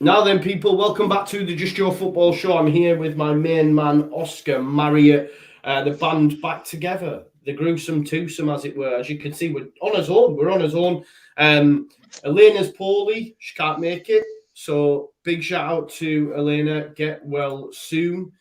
Now then, people, welcome back to the Just Your Football Show. I'm here with my main man, Oscar Marriott. The band back together, the gruesome twosome, as it were. As you can see, we're on his own. We're on his own. Elena's poorly. She can't make it. So big shout out to Elena. Get well soon.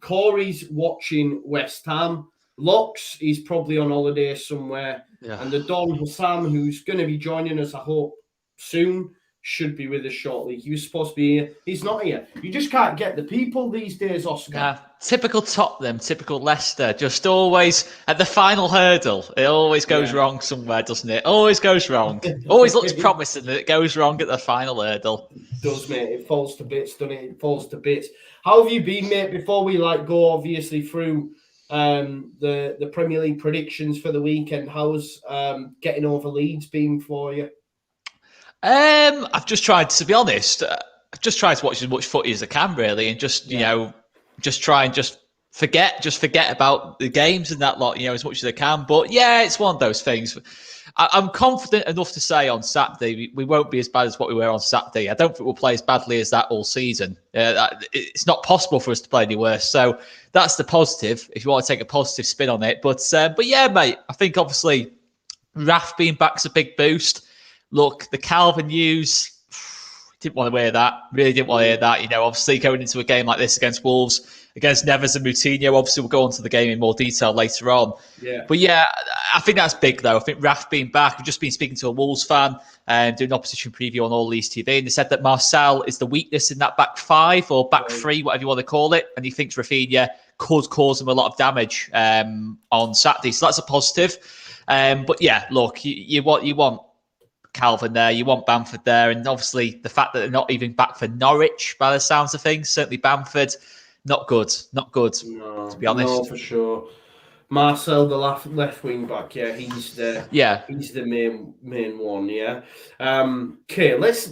Corey's watching West Ham. Locks, he's probably on holiday somewhere. Yeah. And the Don Hussam, who's going to be joining us, I hope, soon, should be with us shortly. He was supposed to be here. He's not here. You just can't get the people these days, Oscar. Yeah, typical Tottenham, typical Leicester. Just always at the final hurdle. It always goes wrong somewhere, doesn't it? Always goes wrong. Always looks promising that it goes wrong at the final hurdle. It does, mate. It falls to bits, doesn't it? It falls to bits. How have you been, mate? Before we go obviously through the Premier League predictions for the weekend, how's getting over Leeds been for you? I've just tried, to be honest, I've just tried to watch as much footy as I can, really, and just just try and forget about the games and that lot, as much as I can. But yeah, it's one of those things. I'm confident enough to say on Saturday we won't be as bad as what we were on Saturday. I don't think we'll play as badly as that all season. It's not possible for us to play any worse. So that's the positive, if you want to take a positive spin on it. But yeah, mate, I think obviously Raf being back's a big boost. Look, the Calvin news, didn't want to hear that. Really didn't want to hear that. Obviously going into a game like this against Wolves, against Neves and Moutinho, obviously we'll go on to the game in more detail later on. Yeah. But yeah, I think that's big though. I think Raf being back, I've just been speaking to a Wolves fan and doing an opposition preview on All Leeds TV, and they said that Marcel is the weakness in that back five or back three, whatever you want to call it, and he thinks Rafinha could cause him a lot of damage on Saturday. So that's a positive. But yeah, look, you want Calvin there, you want Bamford there, and obviously the fact that they're not even back for Norwich by the sounds of things, certainly Bamford, not good, to be honest. No, for sure. Marcel, the left wing back, he's the main one, yeah. Okay, let's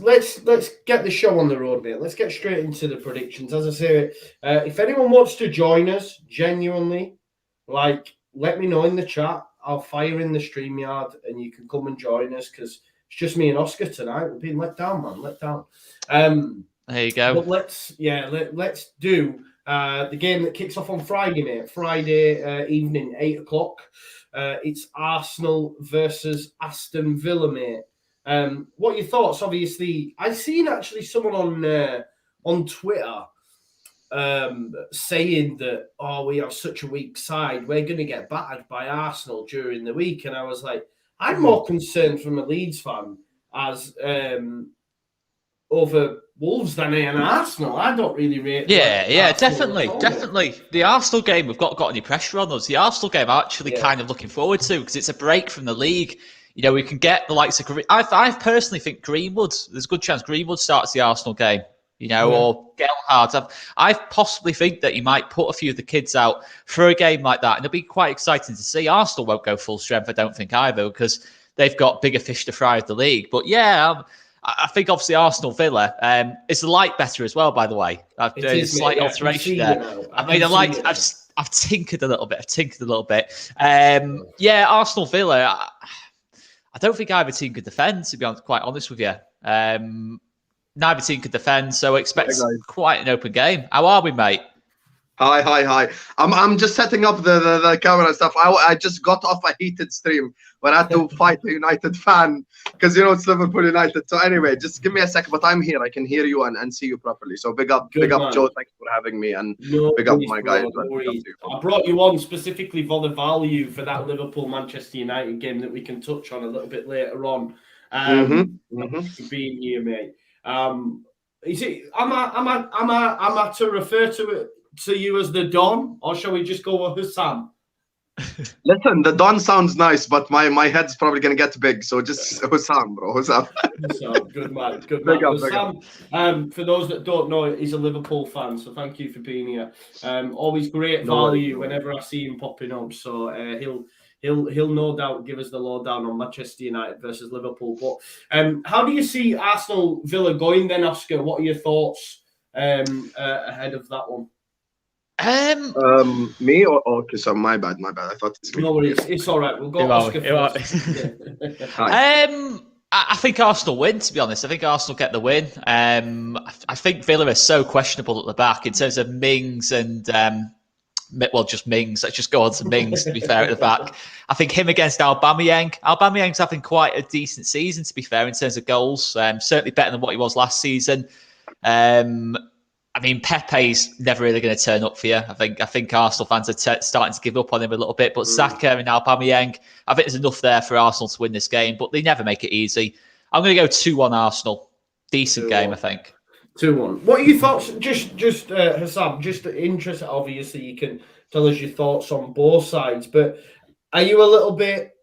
get the show on the road, mate. Let's get straight into the predictions. As I say, if anyone wants to join us, genuinely, let me know in the chat. I'll fire in the StreamYard, and you can come and join us because it's just me and Oscar tonight. We're being let down, man. Let down. There you go. But let's do the game that kicks off on Friday, mate. Friday evening, 8:00. It's Arsenal versus Aston Villa, mate. What are your thoughts? Obviously, I've seen actually someone on Twitter saying that, we have such a weak side, we're going to get battered by Arsenal during the week. And I was like, I'm more concerned from a Leeds fan as over Wolves than an Arsenal. I don't really rate. Definitely. The Arsenal game, we've got any pressure on us. The Arsenal game, I'm actually kind of looking forward to because it's a break from the league. We can get the likes of. I personally think Greenwood. There's a good chance Greenwood starts the Arsenal game. Or Gelhardt. I possibly think that he might put a few of the kids out for a game like that. And it'll be quite exciting to see. Arsenal won't go full strength, I don't think, either, because they've got bigger fish to fry with the league. But yeah, I think obviously Arsenal Villa is the light better as well, by the way. There's a slight alteration there. I've tinkered a little bit. Arsenal Villa, I don't think either team could defend, to be quite honest with you. Neither team could defend, so expect quite an open game. How are we, mate? Hi. I'm just setting up the camera and stuff. I just got off a heated stream where I had to fight a United fan because it's Liverpool United. So anyway, just give me a second. But I'm here. I can hear you and see you properly. So big up, Joe. Thanks for having me, and big up my guys. I brought you on specifically for the value for that Liverpool Manchester United game that we can touch on a little bit later on. Being here, mate. Is it? Am I to refer to you as the Don, or shall we just go with Hussam? Listen, the Don sounds nice, but my head's probably gonna get big, so just Hussam, bro. Hussam. Good man. Hussam, for those that don't know, he's a Liverpool fan, so thank you for being here. Always great value whenever I see him popping up. So He'll no doubt give us the lowdown on Manchester United versus Liverpool. But how do you see Arsenal Villa going then, Oscar? What are your thoughts ahead of that one? Me or okay, so my bad. I thought it's me. No worries, it's all right. We'll go Oscar first. I think Arsenal win, to be honest. I think Arsenal get the win. I think Villa is so questionable at the back in terms of Mings and, just Mings. Let's just go on to Mings, to be fair, at the back. I think him against Aubameyang. Aubameyang's having quite a decent season, to be fair, in terms of goals. Certainly better than what he was last season. I mean, Pepe's never really going to turn up for you. I think Arsenal fans are starting to give up on him a little bit. But Saka and Aubameyang, I think there's enough there for Arsenal to win this game. But they never make it easy. I'm going to go 2-1 Arsenal. Decent 2-1. Game, I think. 2-1. What are your thoughts? Just Hassam, just interested. Obviously, you can tell us your thoughts on both sides. But are you a little bit,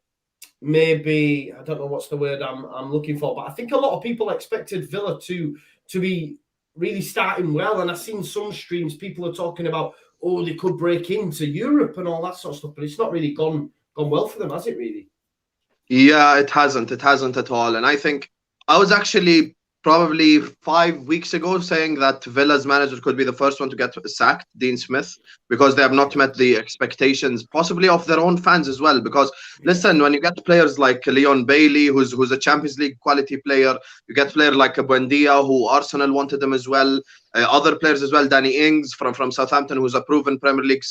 maybe, I don't know what's the word I'm looking for, but I think a lot of people expected Villa to be really starting well, and I've seen some streams people are talking about, they could break into Europe and all that sort of stuff, but it's not really gone well for them, has it really? Yeah, it hasn't at all. And I think I was actually probably 5 weeks ago saying that Villa's manager could be the first one to get sacked, Dean Smith, because they have not met the expectations, possibly of their own fans as well. Because listen, when you get players like Leon Bailey, who's a Champions League quality player, you get players like Buendia, who Arsenal wanted them as well. Other players as well, Danny Ings from Southampton, who's a proven Premier League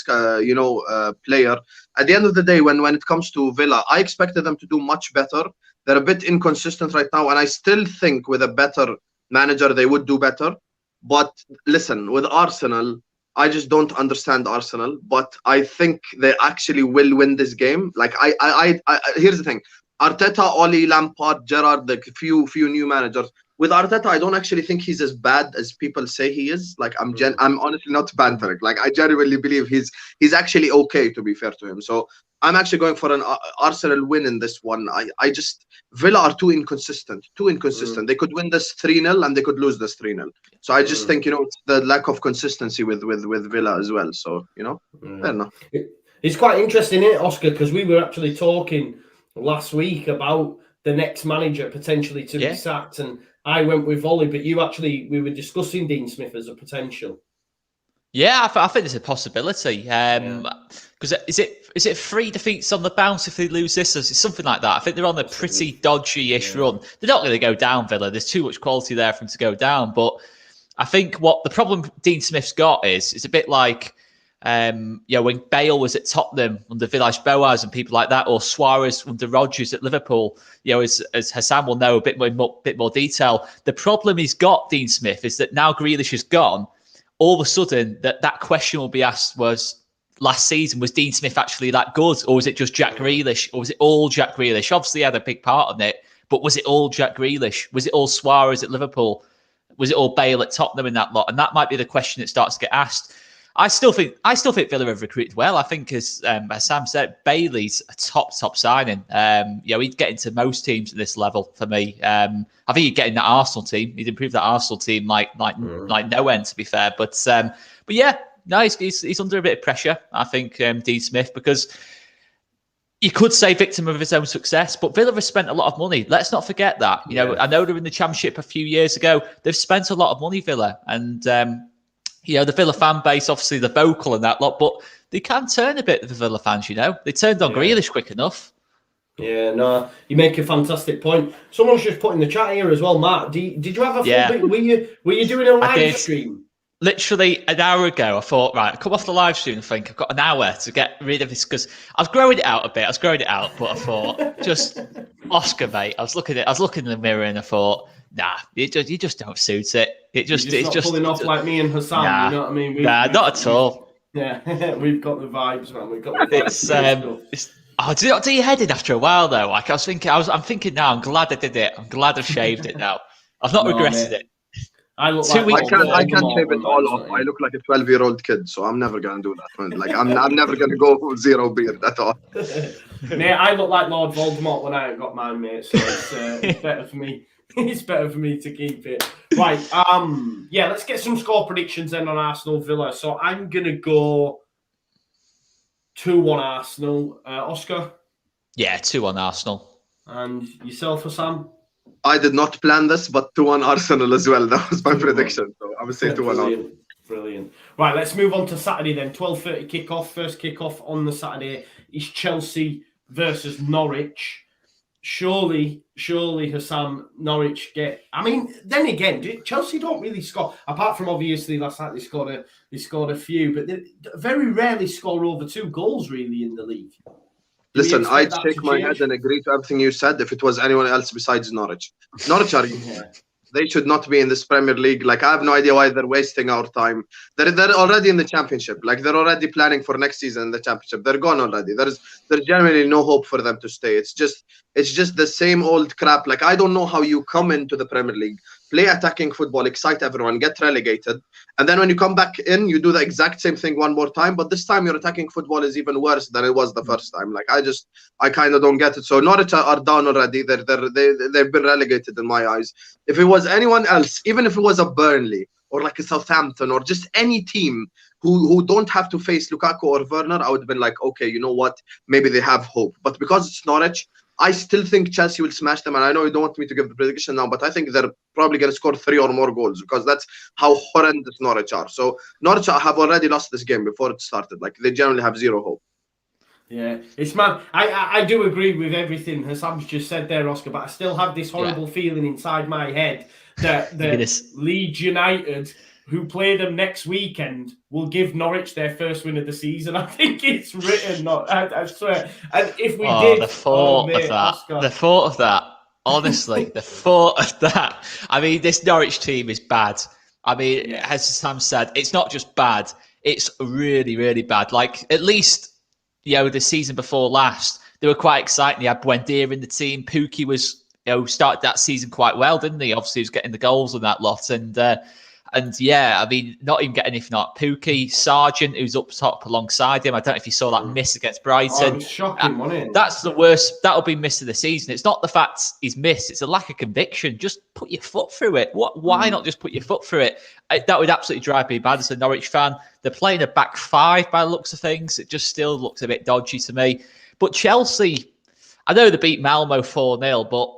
player. At the end of the day, when it comes to Villa, I expected them to do much better. They're a bit inconsistent right now, and I still think with a better manager they would do better. But listen, with Arsenal, I just don't understand Arsenal. But I think they actually will win this game. Like I here's the thing: Arteta, Oli, Lampard, Gerrard, the few new managers. With Arteta, I don't actually think he's as bad as people say he is. Like I'm honestly not bantering. Like I genuinely believe he's actually okay, to be fair to him. So I'm actually going for an Arsenal win in this one. I just Villa are too inconsistent. They could win this 3-0 and they could lose this 3-0. So I just think it's the lack of consistency with Villa as well. So fair enough. It's quite interesting, isn't it, Oscar? Because we were actually talking last week about the next manager potentially to be sacked, and I went with Volley, but we were discussing Dean Smith as a potential. Yeah, I think there's a possibility. Because is it 3 defeats on the bounce if they lose this? Or something like that. I think they're on a pretty dodgy-ish run. They're not going to go down, Villa. There's too much quality there for them to go down. But I think what the problem Dean Smith's got is a bit like when Bale was at Tottenham under Villas-Boas and people like that, or Suarez under Rodgers at Liverpool. As Hassam will know a bit more detail. The problem he's got, Dean Smith, is that now Grealish is gone. All of a sudden, that question will be asked was, last season, was Dean Smith actually that good? Or was it just Jack Grealish? Or was it all Jack Grealish? Obviously, he had a big part in it. But was it all Jack Grealish? Was it all Suarez at Liverpool? Was it all Bale at Tottenham in that lot? And that might be the question that starts to get asked. I still think Villa have recruited well. I think, as Sam said, Bailey's a top signing. He'd get into most teams at this level for me. I think he'd get in that Arsenal team. He'd improve that Arsenal team like no end, to be fair. But yeah, no, he's under a bit of pressure, I think, Dean Smith, because you could say victim of his own success, but Villa have spent a lot of money. Let's not forget that. I know they were in the Championship a few years ago. They've spent a lot of money, Villa, and the Villa fan base, obviously, they're vocal and that lot, but they can turn a bit, the Villa fans, They turned on Grealish quick enough. Yeah, no, you make a fantastic point. Someone's just put in the chat here as well, Matt. Did you have a full bit? Were you doing a live stream? Literally an hour ago, I thought, right, come off the live stream and think I've got an hour to get rid of this, because I was growing it out a bit. But I thought, just Oscar, mate. I was looking in the mirror and I thought, nah, you just don't suit it. It's just pulling off like me and Hassam. Nah, you know what I mean? Not at all. Yeah, we've got the vibes, man. We've got the vibes. Do you head in after a while though? Like I'm thinking now. I'm glad I did it. I'm glad I've shaved it now. I've not regretted it. I look I can't shave it all off. I look like a 12-year-old kid, so I'm never gonna do that. Like I'm never gonna go zero beard at all. Mate, I look like Lord Voldemort when I ain't got mine, mate. So it's better for me. It's better for me to keep it. Right. Let's get some score predictions then on Arsenal Villa. So I'm gonna go 2-1 Arsenal. Oscar? Yeah, 2-1 Arsenal. And yourself, Hassam? I did not plan this, but 2-1 Arsenal as well. That was my prediction. So I would say 2-1. Brilliant. Right, let's move on to Saturday then. 12:30 kickoff. First kickoff on the Saturday is Chelsea versus Norwich. surely, Hassam, Norwich get. I mean, then again, Chelsea don't really score. Apart from obviously last night, they scored a few, but they very rarely score over 2 goals really in the league. Listen, I'd shake my head and agree to everything you said if it was anyone else besides Norwich. Norwich are they should not be in this Premier League. Like, I have no idea why they're wasting our time. They're already in the Championship. Like, they're already planning for next season in the Championship. They're gone already. There's generally no hope for them to stay. It's just the same old crap. Like, I don't know how you come into the Premier League, play attacking football, excite everyone, get relegated, and then when you come back in, you do the exact same thing one more time. But this time, your attacking football is even worse than it was the first time. Like, I kind of don't get it. So Norwich are down already. They've been relegated in my eyes. If it was anyone else, even if it was a Burnley or like a Southampton or just any team who don't have to face Lukaku or Werner, I would have been like, okay, you know what? Maybe they have hope. But because it's Norwich, I still think Chelsea will smash them. And I know you don't want me to give the prediction now, but I think they're probably going to score 3 or more goals because that's how horrendous Norwich are. So Norwich have already lost this game before it started. Like, they generally have zero hope. Yeah, it's mad. I do agree with everything Hassam's just said there, Oscar, but I still have this horrible feeling inside my head that Leeds United, who play them next weekend, will give Norwich their first win of the season. I think it's written. I swear. And if we did, the thought of that, Oscar. The thought of that. Honestly, the thought of that. I mean, this Norwich team is bad. I mean, as Sam said, it's not just bad; it's really, really bad. Like, at least, the season before last, they were quite exciting. They had Buendia in the team. Pukki was, started that season quite well, didn't he? Obviously, he was getting the goals and that lot. And yeah, I mean, not even getting, if not Pukki, Sargent, who's up top alongside him. I don't know if you saw that miss against Brighton. Oh, it was shocking, wasn't it? That's the worst. That'll be miss of the season. It's not the fact he's missed. It's a lack of conviction. Just put your foot through it. Why not just put your foot through it? That would absolutely drive me bad as a Norwich fan. They're playing a back 5 by the looks of things. It just still looks a bit dodgy to me. But Chelsea, I know they beat Malmo 4-0, but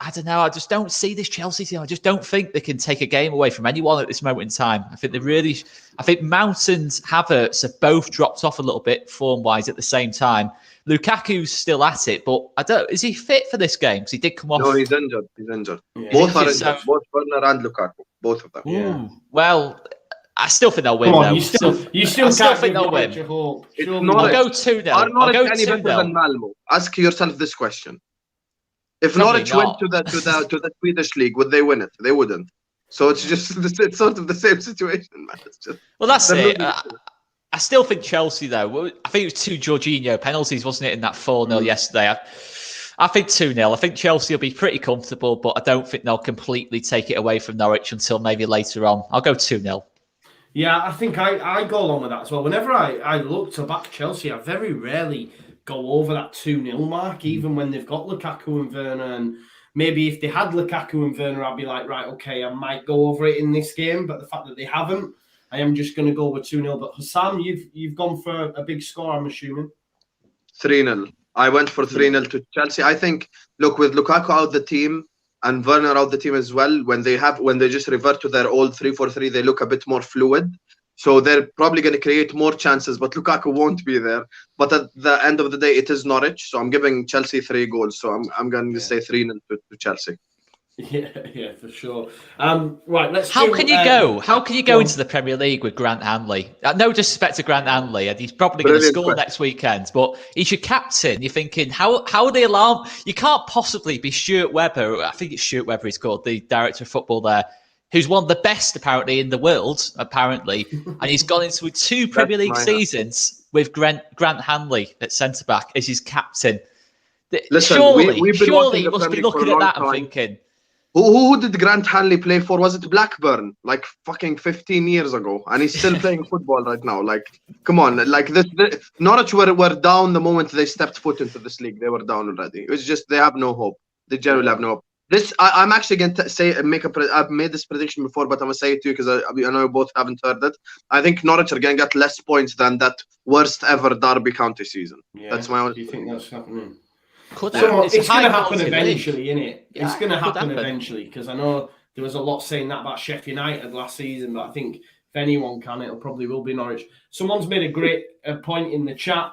I don't know. I just don't see this Chelsea team. I just don't think they can take a game away from anyone at this moment in time. I think Mount and Havertz have both dropped off a little bit form-wise at the same time. Lukaku's still at it, but is he fit for this game? Because he did come off. No, he's injured. Yeah. Both are injured. Both Werner and Lukaku. Both of them. Yeah. Well, I still think they'll win. Come on, you still think they'll win. I'll go 2-0. Are Norwich any better than Malmo? Ask yourself this question. If Norwich went to the Swedish league, would they win it? They wouldn't. So it's it's sort of the same situation, man. It's just, well, that's it. I still think Chelsea, though. I think it was 2 Jorginho penalties, wasn't it, in that 4-0 yesterday? I think 2-0. I think Chelsea will be pretty comfortable, but I don't think they'll completely take it away from Norwich until maybe later on. I'll go 2-0. Yeah, I think I go along with that as well. Whenever I look to back Chelsea, I very rarely go over that 2-0 mark, even when they've got Lukaku and Werner. And maybe if they had Lukaku and Werner, I'd be like, right, okay, I might go over it in this game. But the fact that they haven't, I am just going to go with 2-0. But Hassam, you've gone for a big score, I'm assuming. 3-0. I went for 3-0 to Chelsea. I think, look, with Lukaku out the team and Werner out the team as well, when they just revert to their old 3-4-3, they look a bit more fluid. So they're probably going to create more chances, but Lukaku won't be there. But at the end of the day, it is Norwich. So I'm giving Chelsea 3 goals. So I'm going to say 3-0 to Chelsea. Yeah, for sure. Right, let's. How can you go into the Premier League with Grant Hanley? No disrespect to Grant Hanley, and he's probably going to score next weekend. But he's your captain. You're thinking, how are they allowed? You can't possibly be Stuart Webber. I think it's Stuart Webber. He's called the director of football there, who's one of the best apparently in the world. Apparently, and he's gone into 2 Premier League seasons with Grant Hanley at centre back as his captain. Listen, surely you must be looking at that and thinking. Who did Grant Hanley play for? Was it Blackburn? Like fucking 15 years ago. And he's still playing football right now. Like, come on. Like, Norwich were down the moment they stepped foot into this league. They were down already. It's just, they have no hope. They generally have no hope. I'm actually going to say, I've made this prediction before, but I'm going to say it to you because I know you both haven't heard it. I think Norwich are going to get less points than that worst ever Derby County season. Yeah, that's my own. Do you think that's happening? It's going to happen eventually, isn't it? Yeah, it's going to happen eventually, because I know there was a lot saying that about Sheffield United last season, but I think if anyone can, it probably will be Norwich. Someone's made a great point in the chat.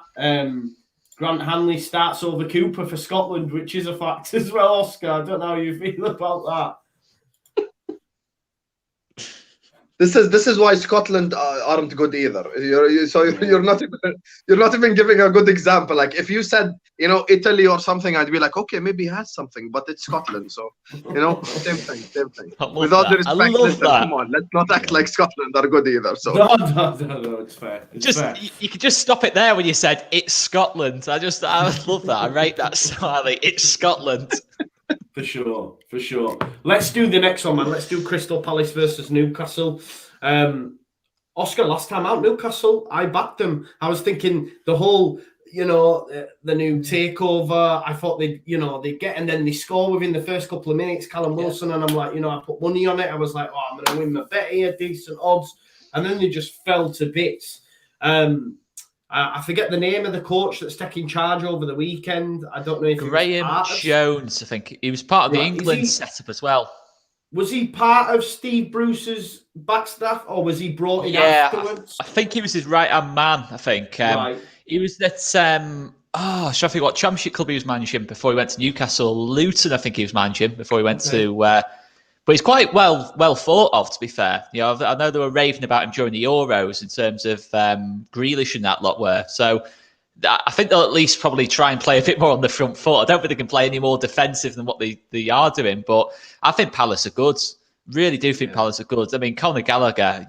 Grant Hanley starts over Cooper for Scotland, which is a fact as well, Oscar. I don't know how you feel about that. This is why Scotland aren't good either. You're not even giving a good example. Like if you said Italy or something, I'd be like, okay, maybe he has something, but it's Scotland, so same thing. With all due respect, listen, come on, let's not act like Scotland are good either. So no, it's fair. Fair. You could just stop it there when you said it's Scotland. I love that. I rate that slightly. It's Scotland. For sure. Let's do the next one, man. Let's do Crystal Palace versus Newcastle. Oscar, last time out, Newcastle, I backed them. I was thinking the whole, the new takeover. I thought they get, and then they score within the first couple of minutes, Callum Wilson, and I'm like, I put money on it. I was like, I'm going to win my bet here, decent odds. And then they just fell to bits. I forget the name of the coach that's taking charge over the weekend. I don't know if Graham Jones. I think he was part of the England setup as well. Was he part of Steve Bruce's backstaff, or was he brought in afterwards? I think he was his right-hand man. I think he was that. Should I think what Championship club he was managing before he went to Newcastle? Luton, I think he was managing before he went to. But he's quite well thought of, to be fair. I know they were raving about him during the Euros in terms of Grealish and that lot were. So I think they'll at least probably try and play a bit more on the front foot. I don't think they can play any more defensive than what they are doing. But I think Palace are good. Really do think Palace are good. I mean, Conor Gallagher,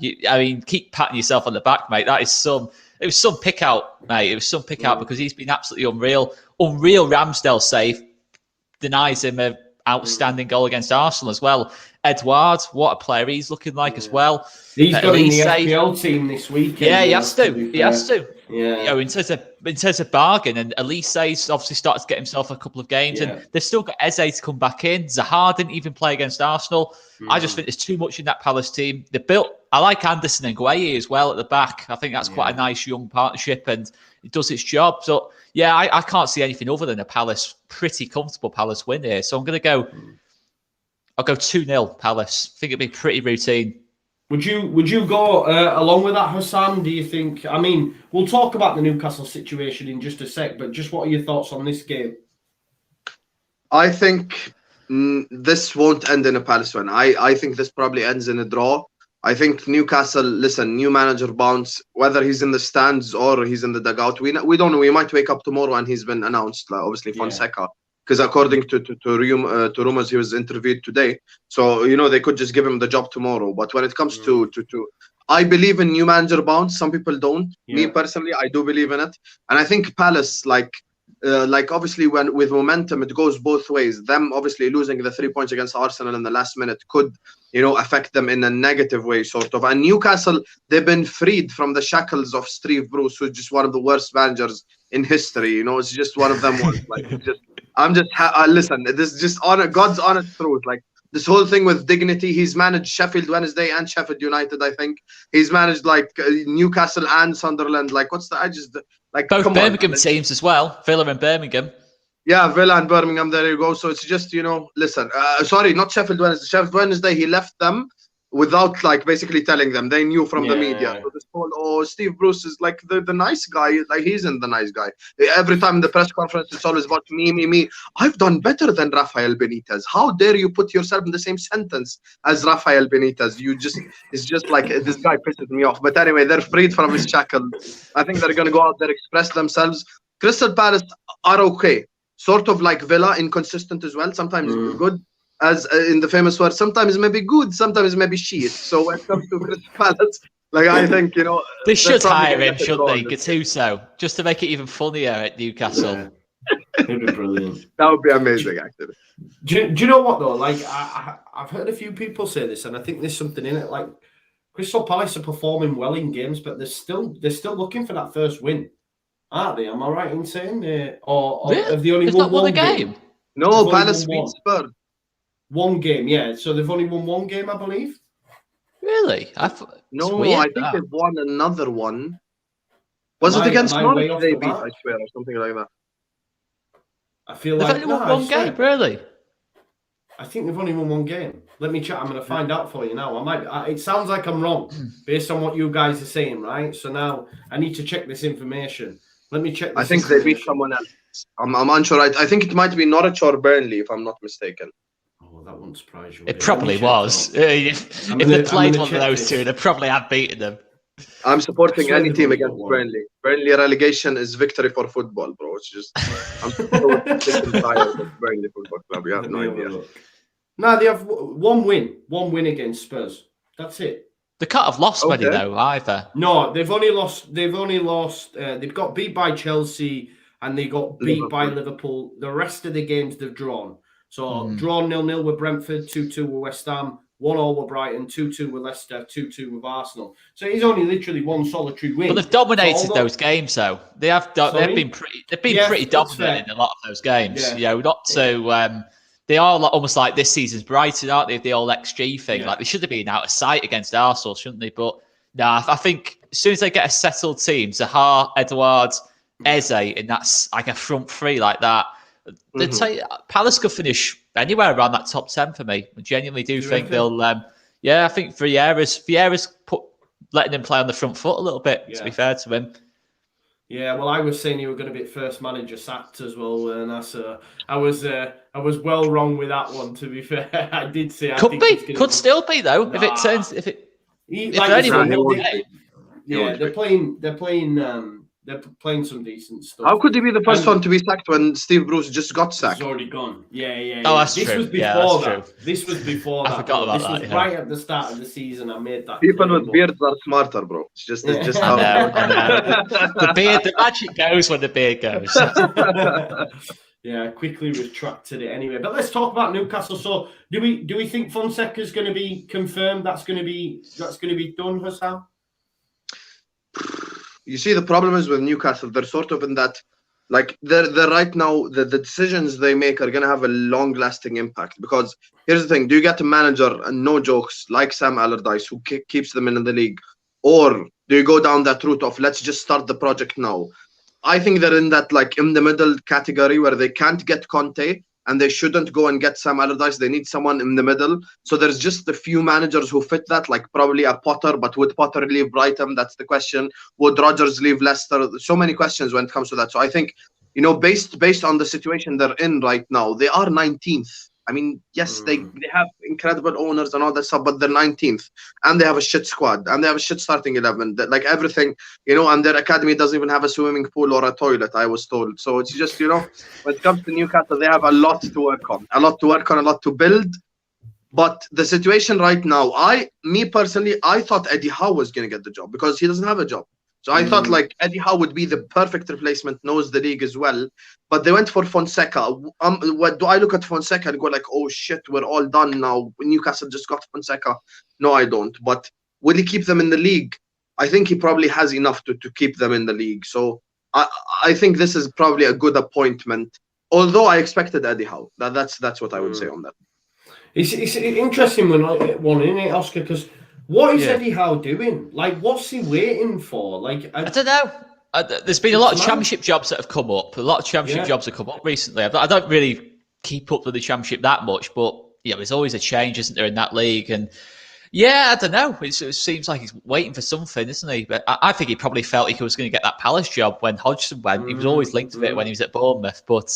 keep patting yourself on the back, mate. It was some pick out, mate. It was some pick out because he's been absolutely unreal. Unreal Ramsdale save denies him a outstanding goal against Arsenal as well. Edouard, what a player he's looking like as well. He's got in the FPL team this weekend. Yeah, he has to. He has to. Yeah. In terms of bargain, and Elise's obviously started to get himself a couple of games, and they've still got Eze to come back in. Zaha didn't even play against Arsenal. I just think there's too much in that Palace team. I like Anderson and Gueye as well at the back. I think that's quite a nice young partnership, and it does its job. So I can't see anything other than a pretty comfortable Palace win here. So I'm going to go. I'll go 2-0 Palace. I think it'd be pretty routine. Would you go along with that, Hassan? Do you think? I mean, we'll talk about the Newcastle situation in just a sec, but just what are your thoughts on this game? I think this won't end in a Palace win. I think this probably ends in a draw. I think Newcastle, listen, new manager bounce, whether he's in the stands or he's in the dugout, we don't know. We might wake up tomorrow and he's been announced, obviously, Fonseca. Because according to rumors, he was interviewed today. So, they could just give him the job tomorrow. But when it comes to I believe in new manager bounce. Some people don't. Me personally, I do believe in it. And I think Palace, like obviously when with momentum, it goes both ways. Them obviously losing the 3 points against Arsenal in the last minute could, affect them in a negative way, sort of. And Newcastle, they've been freed from the shackles of Steve Bruce, who's just one of the worst managers in history. It's just one of them ones. Listen, this is just God's honest truth. Like this whole thing with dignity, he's managed Sheffield Wednesday and Sheffield United. I think he's managed Newcastle and Sunderland. Both Birmingham teams as well, Villa and Birmingham. Yeah, Villa and Birmingham. There you go. So it's just listen. Sorry, not Sheffield Wednesday. Sheffield Wednesday, he left them without basically telling them. They knew from the media. So this whole Steve Bruce is the nice guy. He isn't the nice guy. Every time in the press conference, it's always about me. I've done better than Rafael Benitez. How dare you put yourself in the same sentence as Rafael Benitez? It's just this guy pisses me off. But anyway, they're freed from his shackles. I think they're going to go out there, express themselves. Crystal Palace are okay. Sort of like Villa, inconsistent as well. Sometimes good. As in the famous word, sometimes maybe good, sometimes maybe shit. So when it comes to Crystal Palace, I think, they should hire him, shouldn't they? Gattuso, just to make it even funnier at Newcastle. It'd be brilliant. That would be amazing, actually. Do you know what, though? I've heard a few people say this, and I think there's something in it. Crystal Palace are performing well in games, but they're still looking for that first win, aren't they? Am I right in saying? Or have they only won one game? No, Palace beat Spurs. One game, yeah. So they've only won one game, I believe. Really? I think they've won another one. Was it against Norwich they beat, I swear, or something like that? I feel they've only won one game, really? I think they've only won one game. Let me check. I'm going to find out for you now. It sounds like I'm wrong based on what you guys are saying, right? So now I need to check this information. Let me check. I think they beat someone else. I'm unsure. I think it might be Norwich or Burnley, if I'm not mistaken. Oh, that won't surprise you. It probably was. If they played one of those two, they probably have beaten them. I'm supporting any team against Burnley. Burnley relegation is victory for football, bro. It's just I'm so sick and tired of Burnley Football Club. You have no idea. No, they have one win against Spurs. That's it. They can't have lost many though either. No, they've only lost. They've got beat by Chelsea and they got beat by Liverpool. The rest of the games they've drawn. So drawn 0-0 with Brentford, 2-2 with West Ham, 1-1 with Brighton, 2-2 with Leicester, 2-2 with Arsenal. So he's only literally one solitary win. But they've dominated those games, though. They've been pretty dominant in a lot of those games. Yeah. You know, not so. They are almost like this season's Brighton, aren't they? The old XG thing. Yeah. Like they should have been out of sight against Arsenal, shouldn't they? But no, I think as soon as they get a settled team, Zaha, Edouard, Eze, and that's like a front three like that. They'd say Palace could finish anywhere around that top 10 for me. I genuinely do think they'll. I think Vieira's letting him play on the front foot a little bit. Yeah. To be fair to him. Yeah, well, I was saying you were going to be first manager sacked as well, and I was well wrong with that one. To be fair, I did say could still be though. Nah. They're playing some decent stuff. How could he be the first one to be sacked when Steve Bruce just got sacked? He's already gone. Yeah. Oh, that's true. Was this was before that. I forgot about that. This was right at the start of the season. I made that. People with beards are smarter, bro. It's just how I know. The magic goes when the beard goes. Yeah, I quickly retracted it anyway. But let's talk about Newcastle. So, do we think Fonseca's going to be confirmed? That's going to be done, Hassan? You see, the problem is with Newcastle, they're sort of in that, like, they're right now, the decisions they make are going to have a long-lasting impact. Because here's the thing, do you get a manager, and no jokes, like Sam Allardyce, who keeps them in the league? Or do you go down that route of, let's just start the project now? I think they're in that, like, in the middle category where they can't get Conte, and they shouldn't go and get Sam Allardyce. They need someone in the middle. So there's just a few managers who fit that, like probably a Potter, but would Potter leave Brighton? That's the question. Would Rodgers leave Leicester? So many questions when it comes to that. So I think, based on the situation they're in right now, they are 19th. I mean, yes, they have incredible owners and all that stuff, but they're 19th. And they have a shit squad. And they have a shit starting 11. Like everything, and their academy doesn't even have a swimming pool or a toilet, I was told. So it's just, when it comes to Newcastle, they have a lot to work on. A lot to build. But the situation right now, me personally, I thought Eddie Howe was going to get the job because he doesn't have a job. So I thought like Eddie Howe would be the perfect replacement, knows the league as well. But they went for Fonseca. What do I look at Fonseca and go like, oh shit, we're all done now. Newcastle just got Fonseca. No, I don't. But will he keep them in the league? I think he probably has enough to keep them in the league. So I think this is probably a good appointment. Although I expected Eddie Howe. That's what I would say on that. It's an interesting one, isn't it, Oscar? Because what is Eddie Howe doing? Like, what's he waiting for? Like, I don't know. There's been a lot of championship jobs that have come up. A lot of championship jobs have come up recently. I don't really keep up with the championship that much, but there's always a change, isn't there, in that league? And I don't know. It seems like he's waiting for something, isn't he? But I think he probably felt he was going to get that Palace job when Hodgson went. He was always linked to it when he was at Bournemouth. But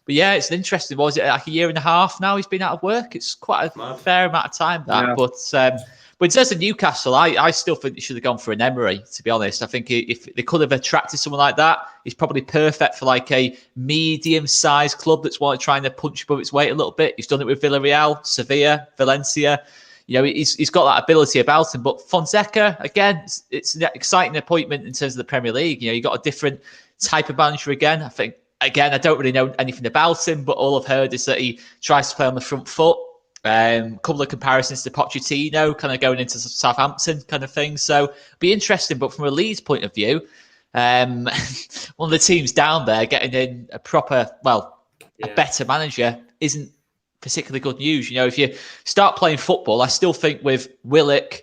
yeah, it's an interesting. Was it like a year and a half now he's been out of work? It's quite a fair amount of time that. Yeah. But in terms of Newcastle, I still think they should have gone for an Emery, to be honest. I think if they could have attracted someone like that, he's probably perfect for like a medium-sized club that's trying to punch above its weight a little bit. He's done it with Villarreal, Sevilla, Valencia. He's got that ability about him. But Fonseca, again, it's an exciting appointment in terms of the Premier League. You got a different type of manager again. I think, again, I don't really know anything about him, but all I've heard is that he tries to play on the front foot. A couple of comparisons to Pochettino, kind of going into Southampton kind of thing. So be interesting. But from a Leeds point of view, one of the teams down there getting in a proper, a better manager isn't particularly good news. If you start playing football, I still think with Willock,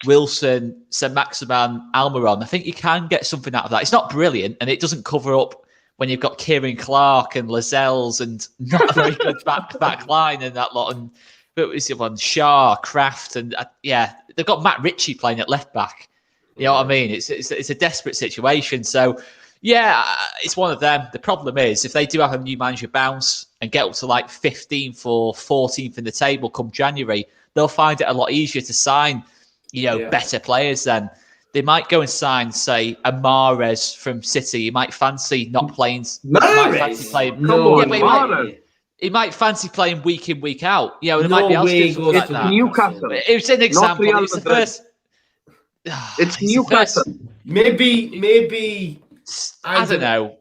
Wilson, Saint-Maximin, Almiron, I think you can get something out of that. It's not brilliant, and it doesn't cover up when you've got Kieran Clark and Lascelles and not a very good back line and that lot. And but was it one Shaw, Kraft, and they've got Matt Ritchie playing at left back. You know what I mean? It's a desperate situation. So Yeah, it's one of them. The problem is, if they do have a new manager bounce and get up to like 15th or 14th in the table come January, they'll find it a lot easier to sign, better players then. They might go and sign, say, a Mahrez from City. He might fancy not playing. He might fancy playing week in, week out. They might be able to do something like that. Newcastle. It's an example. It's the first. It's Newcastle. Maybe. I don't know.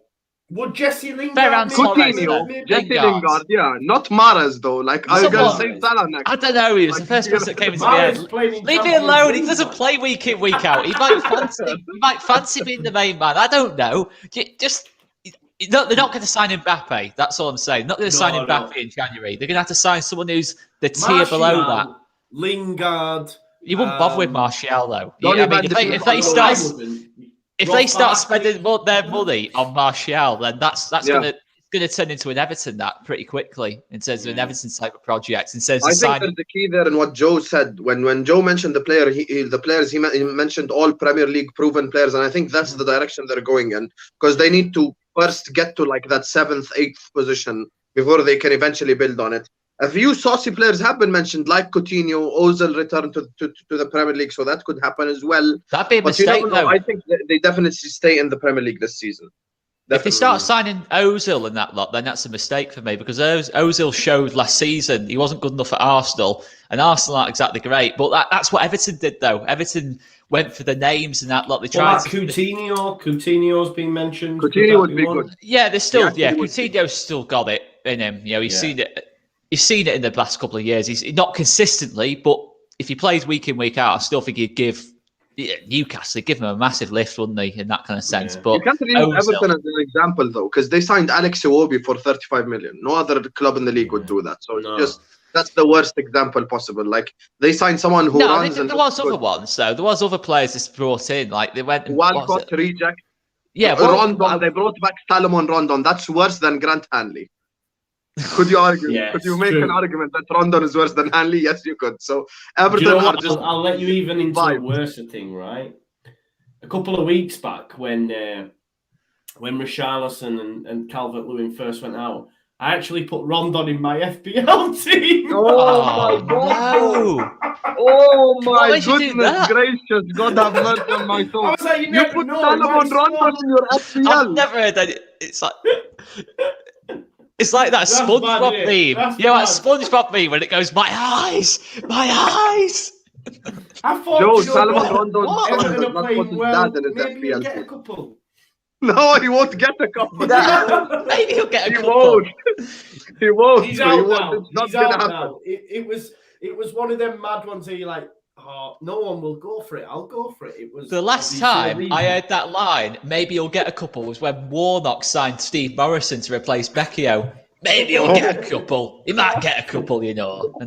Would Jesse Lingard? Coutinho. Jesse Lingard, yeah. Not Mahrez, though. Like, I'm going to say Salah next. I don't know. He was the first person that came into my head. Leave me alone. He doesn't play week in, week out. He might fancy being the main man. I don't know. They're not going to sign Mbappe. That's all I'm saying. Not going to sign Mbappe in January. They're going to have to sign someone who's the tier below that. Lingard. You wouldn't bother with Martial, though. If they start spending their money on Martial, then that's going to turn into an Everton pretty quickly in terms of an Everton type of project. I think there's the key there in what Joe said. When Joe mentioned the players, he mentioned all Premier League proven players, and I think that's the direction they're going in, because they need to first get to like that 7th, 8th position before they can eventually build on it. A few saucy players have been mentioned, like Coutinho. Ozil returned to the Premier League, so that could happen as well. That'd be a mistake, though. I think they definitely stay in the Premier League this season. Definitely. If they start signing Ozil and that lot, then that's a mistake for me, because Ozil showed last season he wasn't good enough at Arsenal, and Arsenal aren't exactly great. But that's what Everton did, though. Everton went for the names and that lot. They tried. Coutinho's been mentioned. Coutinho would be good. Yeah, they're still. Yeah, Coutinho's still got it in him. He's seen it. You've seen it in the last couple of years. He's not consistently, but if he plays week in, week out, I still think he'd give Newcastle, give him a massive lift, wouldn't he, in that kind of sense? Yeah. But you can't really use Everton as an example, though, because they signed Alex Iwobi for 35 million. No other club in the league would do that. So that's the worst example possible. Like, they signed someone who runs. There was other ones, though. There was other players that's brought in. Like, they went. Walcott, reject. Yeah, Rondon. They brought back Salomon Rondon. That's worse than Grant Hanley. Could you argue? Yes, could you make an argument that Rondon is worse than Hanley? Yes, you could. So Everton are just. I'll let you even into a worse thing, right? A couple of weeks back, when Richarlison and Calvert-Lewin first went out, I actually put Rondon in my FPL team. Oh my God! Oh my goodness gracious! God have mercy on my soul. Like, you put Salomon Rondon in your FPL. I've never heard that. It's like that SpongeBob meme. That SpongeBob meme when it goes, my eyes. I thought Joe, Salomon Rondon Everton are playing well. Maybe he'll get a couple. No, he won't get a couple. Maybe he'll get a couple. He won't. He's out now. He's out now. It was one of them mad ones where you're like, oh, no one will go for it. I'll go for it. It was the last time I heard that line, maybe he'll get a couple, was when Warnock signed Steve Morrison to replace Becchio. Maybe he'll get a couple. He might get a couple, and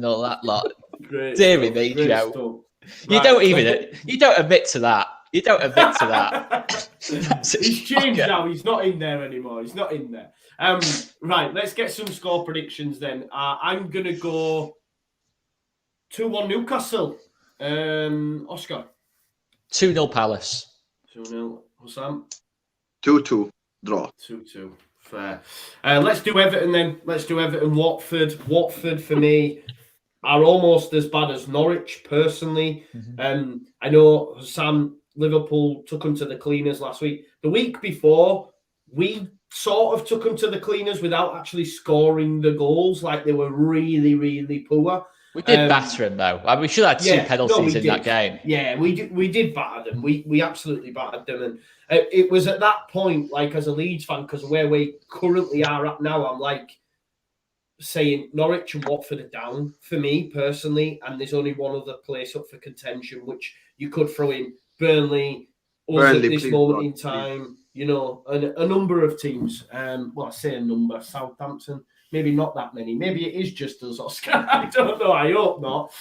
all that lot. Dear me, Joe. You don't admit to that. You don't admit to that. He's changed now. He's not in there anymore. He's not in there. Right, let's get some score predictions then. I'm going to go 2-1 Newcastle. Oscar? 2-0 Palace. 2-0. Hussam? 2-2. Draw. 2-2. Fair. Let's do Everton then. Let's do Everton. Watford. Watford, for me, are almost as bad as Norwich, personally. Mm-hmm. I know Hussam, Liverpool took them to the cleaners last week. The week before, we sort of took them to the cleaners without actually scoring the goals. Like, they were really, really poor. We did batter them, though. We should have had 2 penalties in that game. Yeah, we did batter them. We absolutely battered them. And it was at that point, like, as a Leeds fan, because of where we currently are at now, I'm like saying Norwich and Watford are down for me, personally, and there's only one other place up for contention, which you could throw in Burnley, at this moment in time, and a number of teams. Well, I say a number, Southampton. Maybe not that many. Maybe it is just us, Oscar. I don't know. I hope not.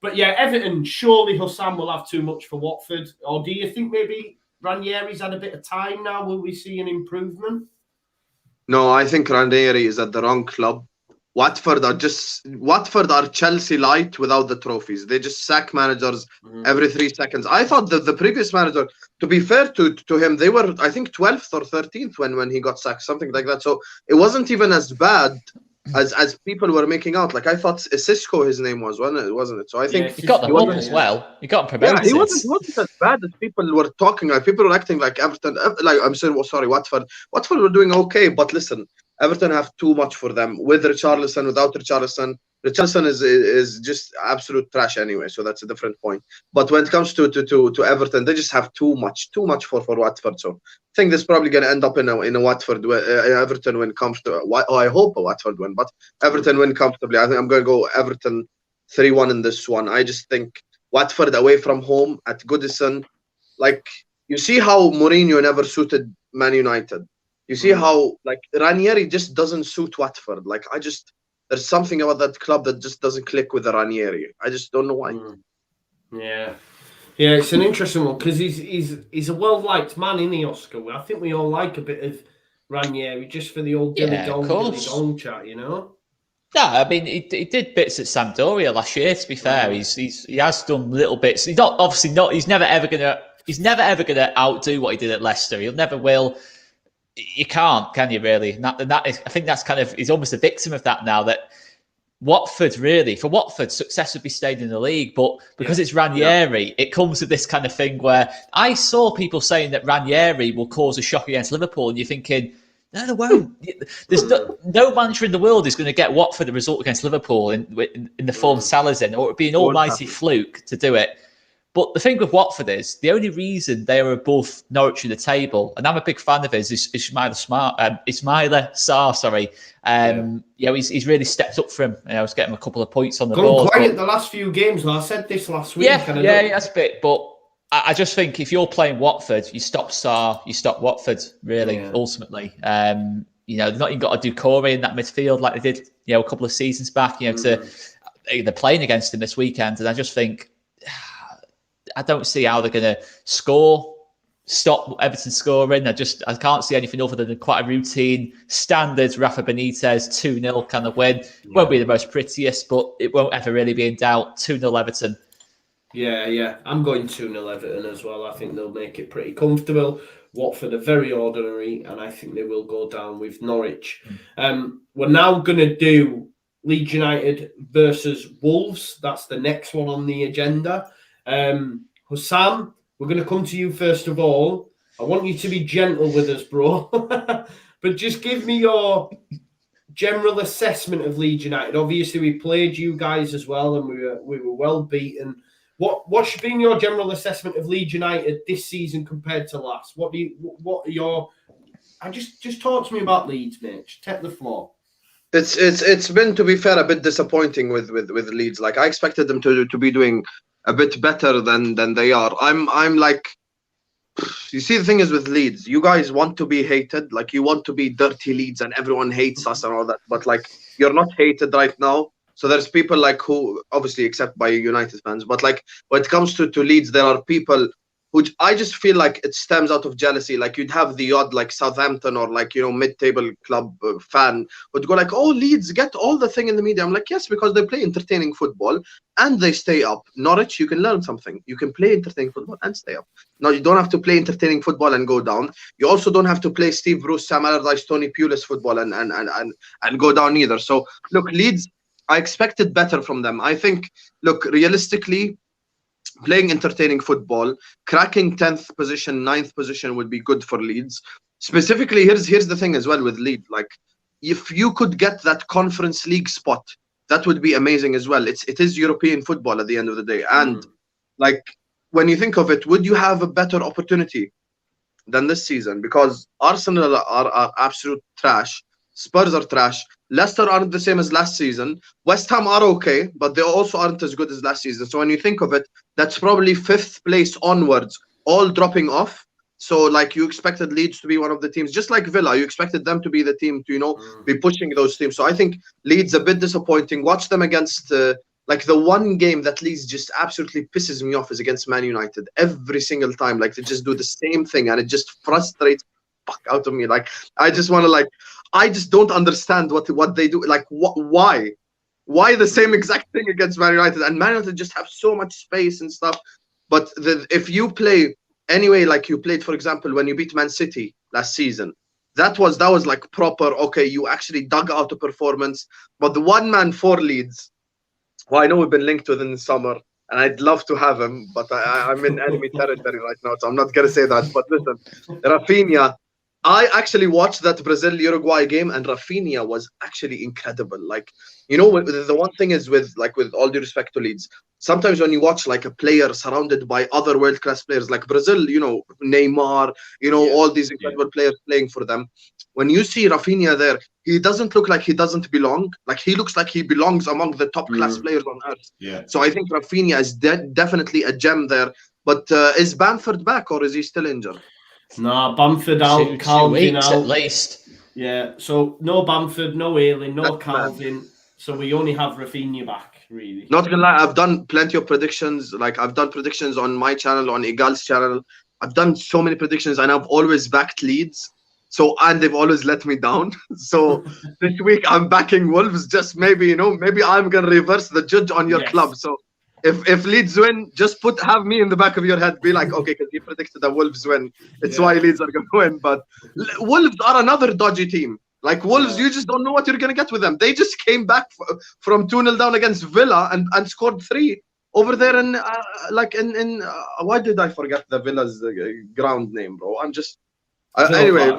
But yeah, Everton, surely Hussam will have too much for Watford. Or do you think maybe Ranieri's had a bit of time now? Will we see an improvement? No, I think Ranieri is at the wrong club. Watford are Chelsea light without the trophies. They just sack managers every 3 seconds. I thought that the previous manager, to be fair to him, they were, I think, 12th or 13th when he got sacked, something like that. So it wasn't even as bad as people were making out. Like I thought Cisco, his name was, wasn't it? So I think he got them up as well. He got them promoted. Yeah, he wasn't as bad as people were talking. Like people were acting like Everton. Like I'm saying, sorry, Watford. Watford were doing okay, but listen, Everton have too much for them. With Richarlison, without Richarlison, Richarlison is just absolute trash anyway. So that's a different point. But when it comes to Everton, they just have too much for Watford. So I think this is probably going to end up in a Watford Everton win comes to. I hope a Watford win, but Everton win comfortably. I think I'm going to go Everton 3-1 in this one. I just think Watford away from home at Goodison, like you see how Mourinho never suited Man United. You see how like Ranieri just doesn't suit Watford. Like there's something about that club that just doesn't click with the Ranieri. I just don't know why. Yeah, it's an interesting one because he's a well-liked man, isn't he, Oscar? I think we all like a bit of Ranieri just for the old dilly dong chat, you know. No, I mean he did bits at Sampdoria last year. To be fair, he has done little bits. He's never ever gonna outdo what he did at Leicester. He'll never will. You can't, can you really? I think that's kind of he's almost a victim of that now. That for Watford, success would be staying in the league, but because it's Ranieri, it comes with this kind of thing where I saw people saying that Ranieri will cause a shock against Liverpool, and you're thinking, no, they won't. There's no manager in the world is going to get Watford the result against Liverpool in the form Salah's in, or it would be an almighty fluke to do it. But the thing with Watford is the only reason they are above Norwich in the table, and I'm a big fan of his, is Ismaila Sarr. Sorry, he's really stepped up for him. I was getting a couple of points on the board. Quiet the last few games. I said this last week. That's a bit. But I just think if you're playing Watford, you stop Sarr, you stop Watford. Really, ultimately, they've not even got to do Corey in that midfield like they did, a couple of seasons back. They're playing against him this weekend, and I just think. I don't see how they're going to stop Everton scoring. I can't see anything other than quite a routine, standard Rafa Benitez 2-0 kind of win. Won't be the most prettiest, but it won't ever really be in doubt. 2-0 Everton. Yeah. I'm going 2-0 Everton as well. I think they'll make it pretty comfortable. Watford are very ordinary, and I think they will go down with Norwich. We're now going to do Leeds United versus Wolves. That's the next one on the agenda. Hussam, we're going to come to you first of all. I want you to be gentle with us, bro. But just give me your general assessment of Leeds United. Obviously, we played you guys as well, and we were well beaten. What's been your general assessment of Leeds United this season compared to last? Just talk to me about Leeds, mate. Just take the floor. It's been, to be fair, a bit disappointing with Leeds. Like I expected them to be doing a bit better than they are. I'm like, you see, the thing is with Leeds, you guys want to be hated, like you want to be dirty Leeds and everyone hates us and all that, but like you're not hated right now. So there's people like who, obviously except by United fans, but like when it comes to Leeds, there are people who I just feel like it stems out of jealousy. Like you'd have the odd like Southampton or like, mid-table club fan would go like, oh, Leeds get all the thing in the media. I'm like, yes, because they play entertaining football and they stay up. Norwich, you can learn something. You can play entertaining football and stay up. No, you don't have to play entertaining football and go down. You also don't have to play Steve Bruce, Sam Allardyce, Tony Pulis football and go down either. So look, Leeds, I expected better from them. I think, look, realistically, playing entertaining football, cracking 10th position, 9th position would be good for Leeds. Specifically, here's the thing as well with Leeds. Like, if you could get that Conference League spot, that would be amazing as well. It is European football at the end of the day. And like, when you think of it, would you have a better opportunity than this season? Because Arsenal are absolute trash. Spurs are trash. Leicester aren't the same as last season. West Ham are okay, but they also aren't as good as last season. So when you think of it, that's probably 5th place onwards, all dropping off. So like you expected Leeds to be one of the teams, just like Villa, you expected them to be the team to, be pushing those teams. So I think Leeds a bit disappointing. Watch them against like the one game that Leeds just absolutely pisses me off is against Man United. Every single time, like they just do the same thing and it just frustrates fuck out of me. Like I just want to like I just don't understand what they do. Like, why? Why the same exact thing against Man United? And Man United just have so much space and stuff. But if you play anyway, like you played, for example, when you beat Man City last season, that was like proper. Okay, you actually dug out a performance. But the one man for Leeds, who I know we've been linked with in the summer, and I'd love to have him, but I'm in enemy territory right now, so I'm not gonna say that. But listen, Rafinha. I actually watched that Brazil-Uruguay game, and Rafinha was actually incredible. Like, you know, the one thing is with all due respect to Leeds, sometimes when you watch like a player surrounded by other world-class players, like Brazil, you know, Neymar, you know, all these incredible players playing for them. When you see Rafinha there, he doesn't look like he doesn't belong. Like, he looks like he belongs among the top-class players on earth. Yeah. So I think Rafinha is definitely a gem there. But is Bamford back, or is he still injured? Nah, Bamford out, 2 weeks out. at least. Yeah, so no Bamford, no Ayling, no Calvin. So we only have Rafinha back, really. Not gonna lie, I've done plenty of predictions. Like, I've done predictions on my channel, on Igal's channel. I've done so many predictions, and I've always backed Leeds. So, and they've always let me down. So this week I'm backing Wolves. Just maybe, you know, maybe I'm gonna reverse the judge on your club. So if Leeds win, just have me in the back of your head. Be like, okay, because you predicted that Wolves win. It's why Leeds are gonna win. But Wolves are another dodgy team. Like, Wolves, you just don't know what you're gonna get with them. They just came back from 2-0 down against Villa and scored 3 over there in why did I forget the Villa's ground name, bro? I'm just anyway.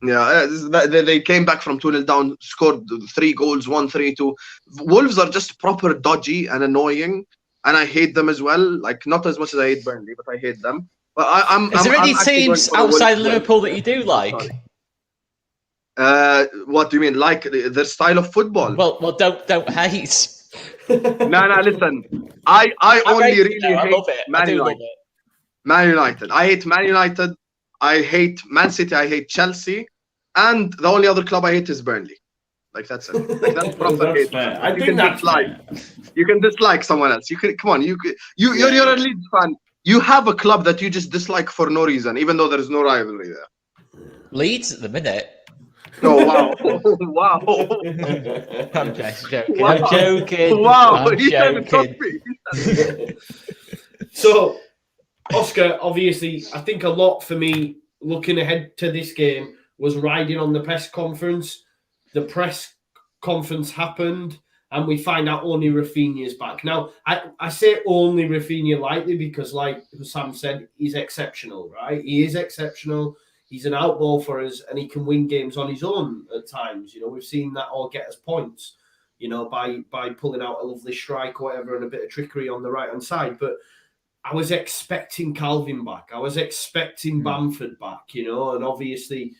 They came back from 2-0 down, scored 3 goals, 1-3-2. Wolves are just proper dodgy and annoying, and I hate them as well. Like, not as much as I hate Burnley, but I hate them. But Is there any teams outside Liverpool that you do like? What do you mean? Like their style of football? Well, don't hate. No, listen. I only really hate Man United. Man United. I hate Man United. I hate Man City. I hate Chelsea. And the only other club I hate is Burnley. Like, that's it. Like, that's proper hate. Fair. I think that's fair. You can dislike someone else. You can, come on. You're a Leeds fan. You have a club that you just dislike for no reason, even though there is no rivalry there. Leeds at the minute. Oh, wow. Wow. I'm just joking. Wow. I'm joking. Wow. I'm joking. So, Oscar, obviously, I think a lot for me looking ahead to this game was riding on the press conference. The press conference happened, and we find out only Rafinha's back. Now, I say only Rafinha lightly because, like Sam said, he's exceptional, right? He is exceptional. He's an outball for us, and he can win games on his own at times. You know, we've seen that all get us points, you know, by pulling out a lovely strike or whatever and a bit of trickery on the right-hand side. But I was expecting Calvin back. I was expecting Bamford back, you know, and obviously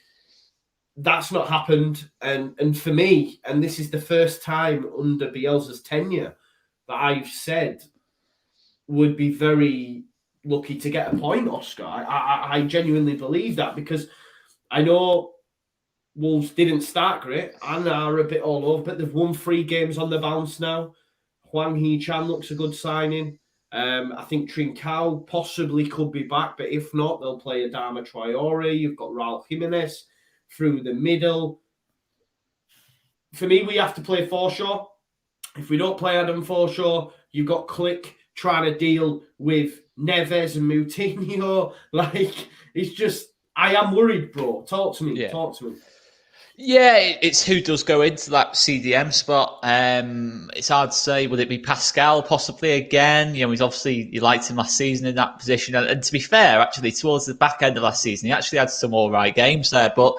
that's not happened. And for me, and this is the first time under Bielsa's tenure that I've said would be very lucky to get a point, Oscar. I genuinely believe that because I know Wolves didn't start great and are a bit all over, but they've won 3 games on the bounce now. Hwang Hee-chan looks a good signing. I think Trincao possibly could be back, but if not, they'll play Adama Traore. You've got Raul Jimenez through the middle. For me, we have to play Forshaw. If we don't play Adam Forshaw, you've got Click trying to deal with Neves and Moutinho. Like, it's just, I am worried, bro. Talk to me. Yeah. Talk to me. Yeah, it's who does go into that CDM spot. It's hard to say. Would it be Pascal possibly again? You know, you liked him last season in that position. And to be fair, actually, towards the back end of last season, he actually had some all right games there. But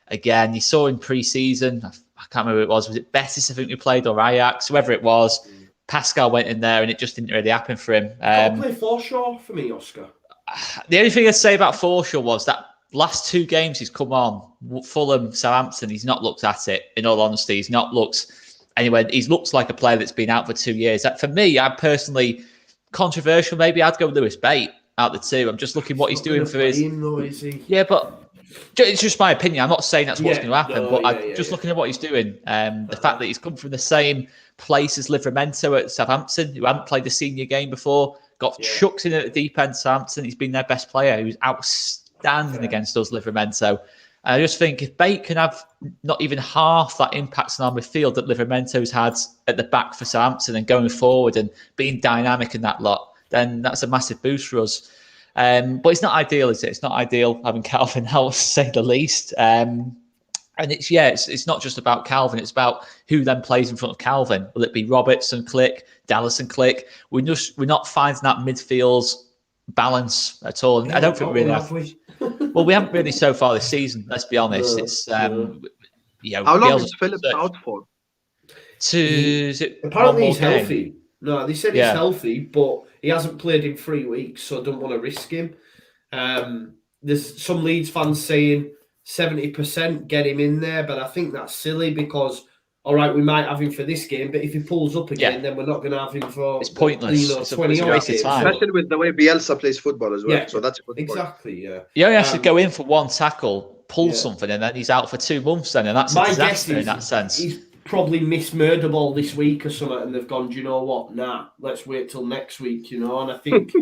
again, you saw in pre-season, I can't remember who it was. Was it Betis, I think we played, or Ajax? Whoever it was, Pascal went in there and it just didn't really happen for him. Play Forshaw for me, Oscar. The only thing I'd say about Forshaw was that last 2 games he's come on, Fulham, Southampton, he's not looked at it, in all honesty. He's not looked anyway. He looks like a player that's been out for 2 years. For me, I'm personally controversial. Maybe I'd go Lewis Bate out the 2. I'm just looking what he's doing for his. Yeah, but it's just my opinion. I'm not saying that's what's going to happen, but I'm just looking at what he's doing. The fact that he's come from the same place as Livramento at Southampton, who hadn't played a senior game before, got chucked in at the deep end. Southampton, he's been their best player. He was outstanding against us, Livramento. And I just think if Bate can have not even half that impact on our midfield that Livramento's had at the back for Southampton and going forward and being dynamic in that lot, then that's a massive boost for us. But it's not ideal, is it? It's not ideal having Calvin out, to say the least. And it's not just about Calvin. It's about who then plays in front of Calvin. Will it be Robertson, Click, Dallas and Click? We're not finding that midfield balance at all. And I don't think we really have. Well, we haven't really so far this season. Let's be honest. It's How long is Phillips out for? Apparently he's healthy. No, they said he's healthy, but he hasn't played in 3 weeks, so I don't want to risk him. There's some Leeds fans saying 70% get him in there, but I think that's silly because, all right, we might have him for this game, but if he pulls up again, then we're not going to have him for. It's pointless. 20 waste of time. Especially with the way Bielsa plays football as well. Yeah, so that's a good exactly. point. Yeah, you only have to go in for one tackle, pull something, and then he's out for 2 months. Then, and that's a disaster in that sense. He's probably missed murder ball this week or something, and they've gone, do you know what? Nah, let's wait till next week. And I think,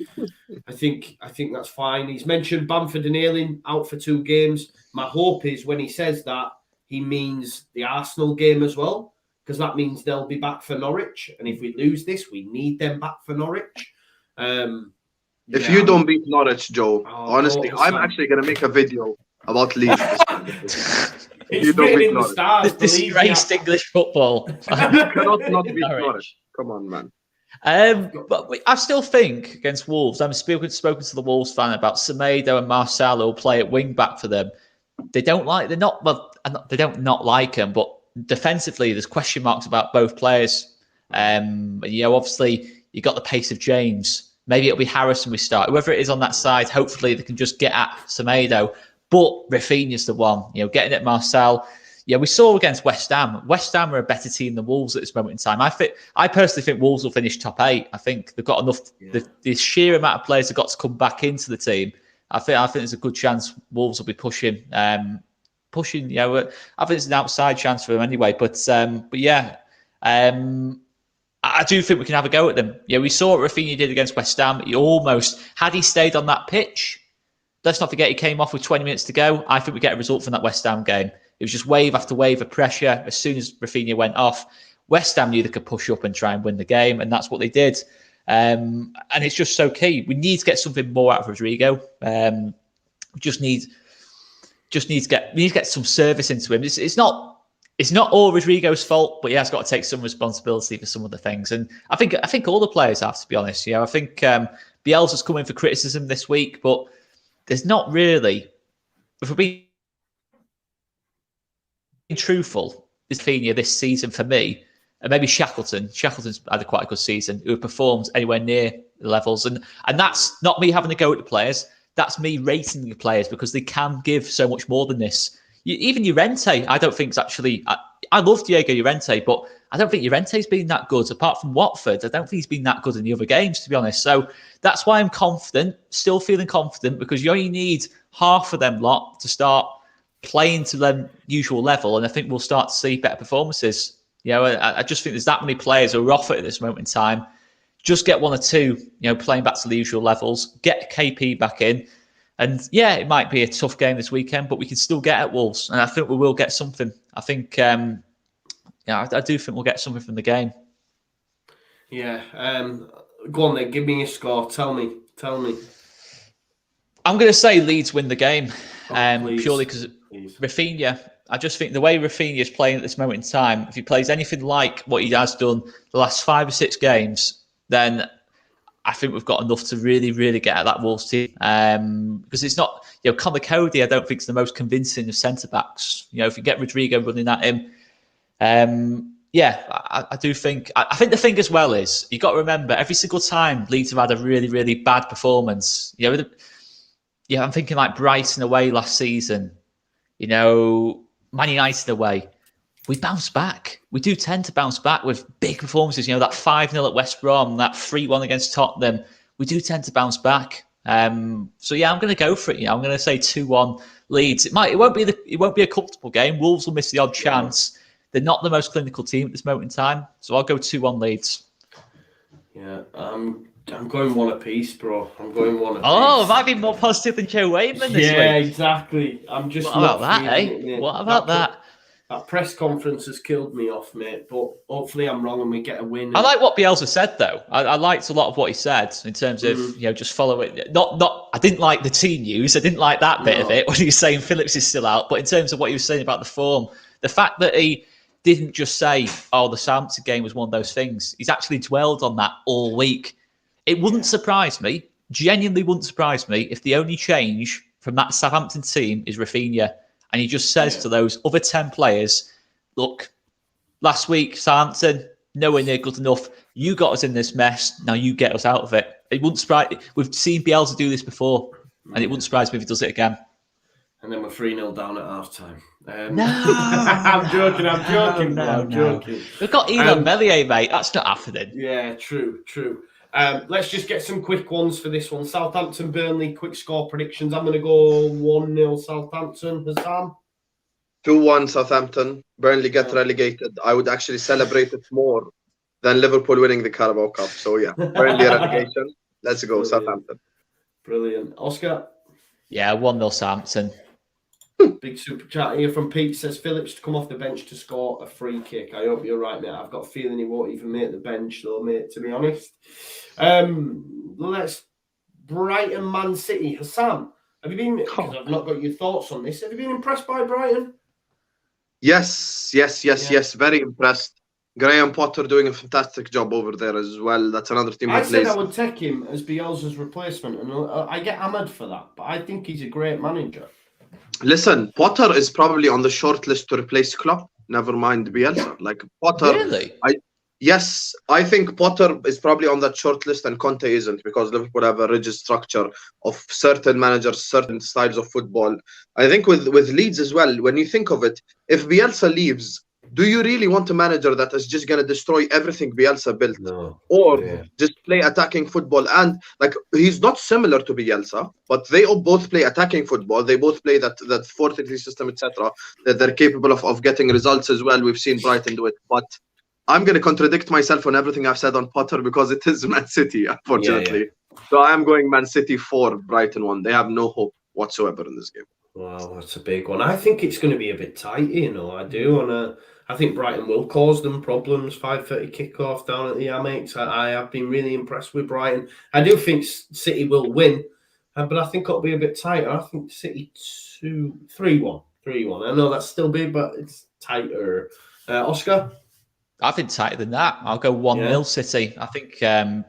I think that's fine. He's mentioned Bamford and Ayling out for 2 games. My hope is when he says that, he means the Arsenal game as well, because that means they'll be back for Norwich. And if we lose this, we need them back for Norwich. If you don't beat Norwich, Joe, honestly, I'm actually going to make a video about Leeds. It's written in the stars. Disgraced English football. You cannot not beat Norwich. Come on, man. But I still think against Wolves, I'm spoken to the Wolves fan about Semedo and Marcelo who play at wing back for them. They don't like him, but defensively, there's question marks about both players. Obviously, you got the pace of James. Maybe it'll be Harrison we start. Whoever it is on that side, hopefully they can just get at Semedo. But Rafinha's the one, getting at Marcel. Yeah, we saw against West Ham. West Ham are a better team than Wolves at this moment in time. I personally think Wolves will finish top 8. I think they've got enough. The sheer amount of players have got to come back into the team. I think there's a good chance Wolves will be pushing. I think it's an outside chance for them anyway. But I do think we can have a go at them. Yeah, we saw what Rafinha did against West Ham. Had he stayed on that pitch, let's not forget he came off with 20 minutes to go. I think we get a result from that West Ham game. It was just wave after wave of pressure. As soon as Rafinha went off, West Ham knew they could push up and try and win the game, and that's what they did. And it's just so key. We need to get something more out of Rodrigo. We just need to get some service into him. It's not all Rodrigo's fault, but he has got to take some responsibility for some of the things. And I think all the players have, to be honest. I think Bielsa's coming for criticism this week, but there's not really, if we're being truthful, is Rafinha this season for me, and maybe Shackleton's had quite a good season, who have performed anywhere near the levels. And that's not me having a go at the players. That's me rating the players because they can give so much more than this. Even Llorente, I don't think is actually... I love Diego Llorente, but I don't think Llorente's been that good. Apart from Watford, I don't think he's been that good in the other games, to be honest. So that's why I'm confident, still feeling confident, because you only need half of them lot to start playing to their usual level, and I think we'll start to see better performances. I just think there's that many players who are off it at this moment in time. Just get 1 or 2, playing back to the usual levels. Get KP back in. And yeah, it might be a tough game this weekend, but we can still get at Wolves. And I think we will get something. I think, I do think we'll get something from the game. Yeah. Go on then, give me a score. Tell me. I'm going to say Leeds win the game. Purely because Rafinha, I just think the way Rafinha is playing at this moment in time, if he plays anything like what he has done the last 5 or 6 games, then I think we've got enough to really, really get at that Wolves team. Because it's not, Conor Cody, I don't think is the most convincing of centre-backs. If you get Rodrigo running at him, I do think, I think the thing as well is, you've got to remember, every single time Leeds have had a really, really bad performance, I'm thinking like Brighton away last season, Man United away, we bounce back. We do tend to bounce back with big performances. That 5-0 at West Brom, that 3-1 against Tottenham. We do tend to bounce back. I'm going to go for it. I'm going to say 2-1 Leeds. It won't be a comfortable game. Wolves will miss the odd chance. They're not the most clinical team at this moment in time, so I'll go 2-1 Leeds. Yeah, I'm I'm going one apiece, bro. I'm going one apiece. Oh, it might be more positive than Joe Waitman this week. Yeah, exactly. I'm just What not about that, feeling eh? it, mate. What about that? That press conference has killed me off, mate. But hopefully I'm wrong and we get a win. I like what Bielsa said, though. I liked a lot of what he said in terms of, just follow it. Not. I didn't like the team news. I didn't like that bit of it when he was saying Phillips is still out. But in terms of what he was saying about the form, the fact that he didn't just say, "Oh, the Southampton game was one of those things." He's actually dwelled on that all week. It wouldn't surprise me. Genuinely wouldn't surprise me if the only change from that Southampton team is Rafinha, and he just says to those other 10 players, "Look, last week Southampton nowhere near good enough. You got us in this mess. Now you get us out of it." It wouldn't surprise. We've seen Bielsa do this before, and it wouldn't surprise me if he does it again. And then we're 3-0 down at half time. No, I'm joking. No. We've got Elon Mellier, mate. That's not happening. Yeah, true. Let's just get some quick ones for this one. Southampton, Burnley, quick score predictions. I'm going to go 1-0 Southampton. Hassan? 2-1 Southampton. Burnley get relegated. I would actually celebrate it more than Liverpool winning the Carabao Cup. So yeah, Burnley relegation. Let's go, Brilliant. Southampton. Brilliant. Oscar? Yeah, 1-0 Southampton. Big super chat here from Pete says Phillips to come off the bench to score a free kick. I hope you're right, mate. I've got a feeling he won't even make the bench, though, mate, to be honest. Let's Brighton, Man City. Hassan, have you been, because I've not got your thoughts on this, have you been impressed by Brighton? Yes. Very impressed. Graham Potter doing a fantastic job over there as well. That's another team I that plays. said I would take him as Bielsa's replacement, and I get hammered for that, but I think he's a great manager. Listen, Potter is probably on the short list to replace Klopp. Never mind Bielsa. Like Potter, Really? I think Potter is probably on that short list and Conte isn't, because Liverpool have a rigid structure of certain managers, certain styles of football. I think with Leeds as well, when you think of it, if Bielsa leaves, do you really want a manager that is just going to destroy everything Bielsa built? No. Or just play attacking football? And like, he's not similar to Bielsa, but they both play attacking football. They both play that 4-3 system, etc. That they're capable of getting results as well. We've seen Brighton do it. But I'm going to contradict myself on everything I've said on Potter because it is Man City, unfortunately. So I am going Man City 4, Brighton 1. They have no hope whatsoever in this game. Wow, that's a big one. I think it's going to be a bit tight, I do. And I think Brighton will cause them problems. 5:30 kickoff down at the Amex. I have been really impressed with Brighton. I do think City will win, but I think it'll be a bit tighter. I think City 3-1. I know that's still big, but it's tighter. Oscar? I think tighter than that. I'll go 1-0 City. I think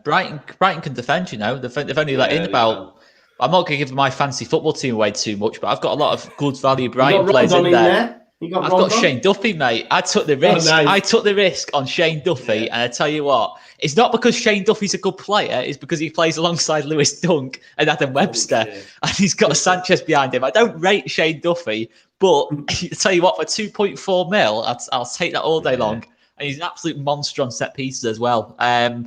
Brighton can defend, They've only let in about... I'm not going to give my fancy football team away too much, but I've got a lot of good value Brighton players in there. I've got Shane Duffy, mate. I took the risk. Nice. I took the risk on Shane Duffy, and I tell you what, it's not because Shane Duffy's a good player. It's because he plays alongside Lewis Dunk and Adam Webster, and he's got a Sanchez behind him. I don't rate Shane Duffy, but I tell you what, for 2.4 mil, I'll take that all day long. And he's an absolute monster on set pieces as well. I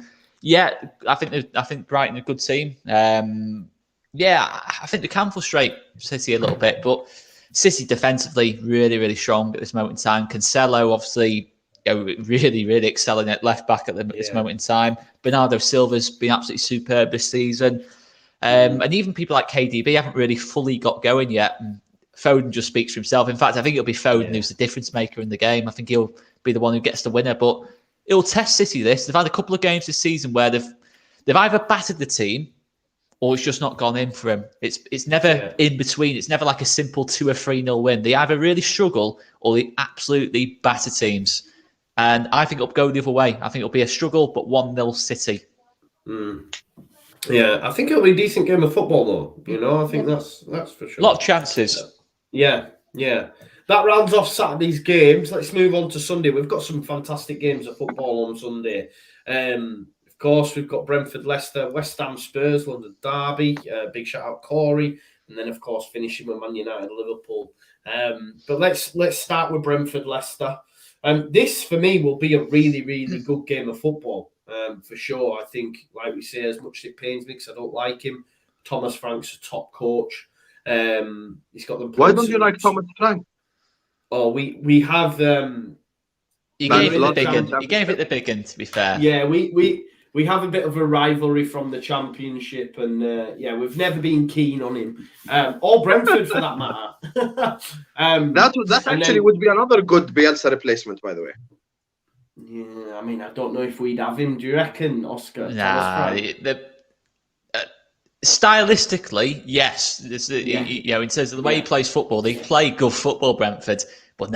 think Brighton are a good team. I think they can frustrate City a little bit, but City defensively really, really strong at this moment in time. Cancelo obviously really, really excelling at left back at this moment in time. Bernardo Silva's been absolutely superb this season. And even people like KDB haven't really fully got going yet. And Foden just speaks for himself. In fact, I think it'll be Foden who's the difference maker in the game. I think he'll be the one who gets the winner, but it'll test City this. They've had a couple of games this season where they've either battered the team or it's just not gone in for them. It's never in between. It's never like a simple 2 or 3-0 win. They either really struggle or they absolutely batter teams. And I think it'll go the other way. I think it'll be a struggle, but 1-0 City. Yeah, I think it'll be a decent game of football, though. I think that's for sure. A lot of chances. Yeah. That rounds off Saturday's games. Let's move on to Sunday. We've got some fantastic games of football on Sunday. Of course, we've got Brentford, Leicester, West Ham, Spurs, London Derby. Big shout out Corey, and then of course finishing with Man United, Liverpool. But let's start with Brentford, Leicester. This for me will be a really, really good game of football for sure. I think, like we say, as much as it pains me because I don't like him, Thomas Frank's a top coach. He's got them. Why don't you like Thomas Frank? Oh, we have. You gave it the big one. You gave it the big one, to be fair. Yeah, we we have a bit of a rivalry from the Championship, and we've never been keen on him, or Brentford for that matter. That actually would be another good Bielsa replacement, by the way. Yeah, I mean, I don't know if we'd have him. Do you reckon, Oscar? Stylistically, yes. You know, in terms of the way he plays football, they play good football, Brentford. But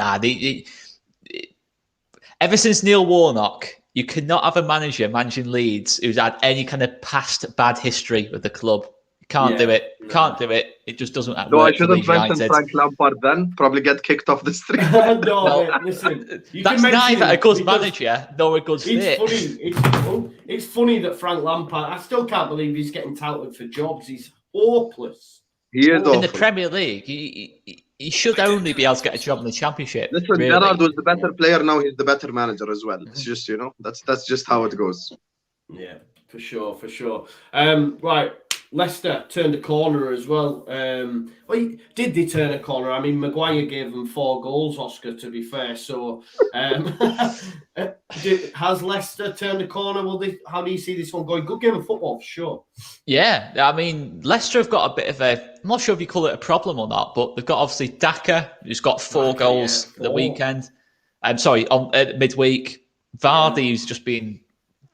ever since Neil Warnock, you cannot have a manager managing Leeds who's had any kind of past bad history with the club. Can't do it. No. Can't do it. It just doesn't work. No, I should have mentioned Frank Lampard then. Probably get kicked off the street. Listen. That's neither a good manager nor a good fit. It's funny that Frank Lampard, I still can't believe he's getting touted for jobs. He's hopeless. He is awful. In the Premier League, he should only be able to get a job in the Championship. Listen, really. Gerrard was the better player. Now he's the better manager as well. It's just, that's just how it goes. Yeah, for sure. Right. Leicester turned a corner as well. Did they turn a corner? I mean, Maguire gave them 4 goals, Oscar, to be fair. So, has Leicester turned a corner? How do you see this one going? Good game of football, for sure. Yeah, I mean, Leicester have got a bit of I'm not sure if you call it a problem or not, but they've got obviously Daka, who's got 4 goals the weekend. On midweek. Vardy's just been...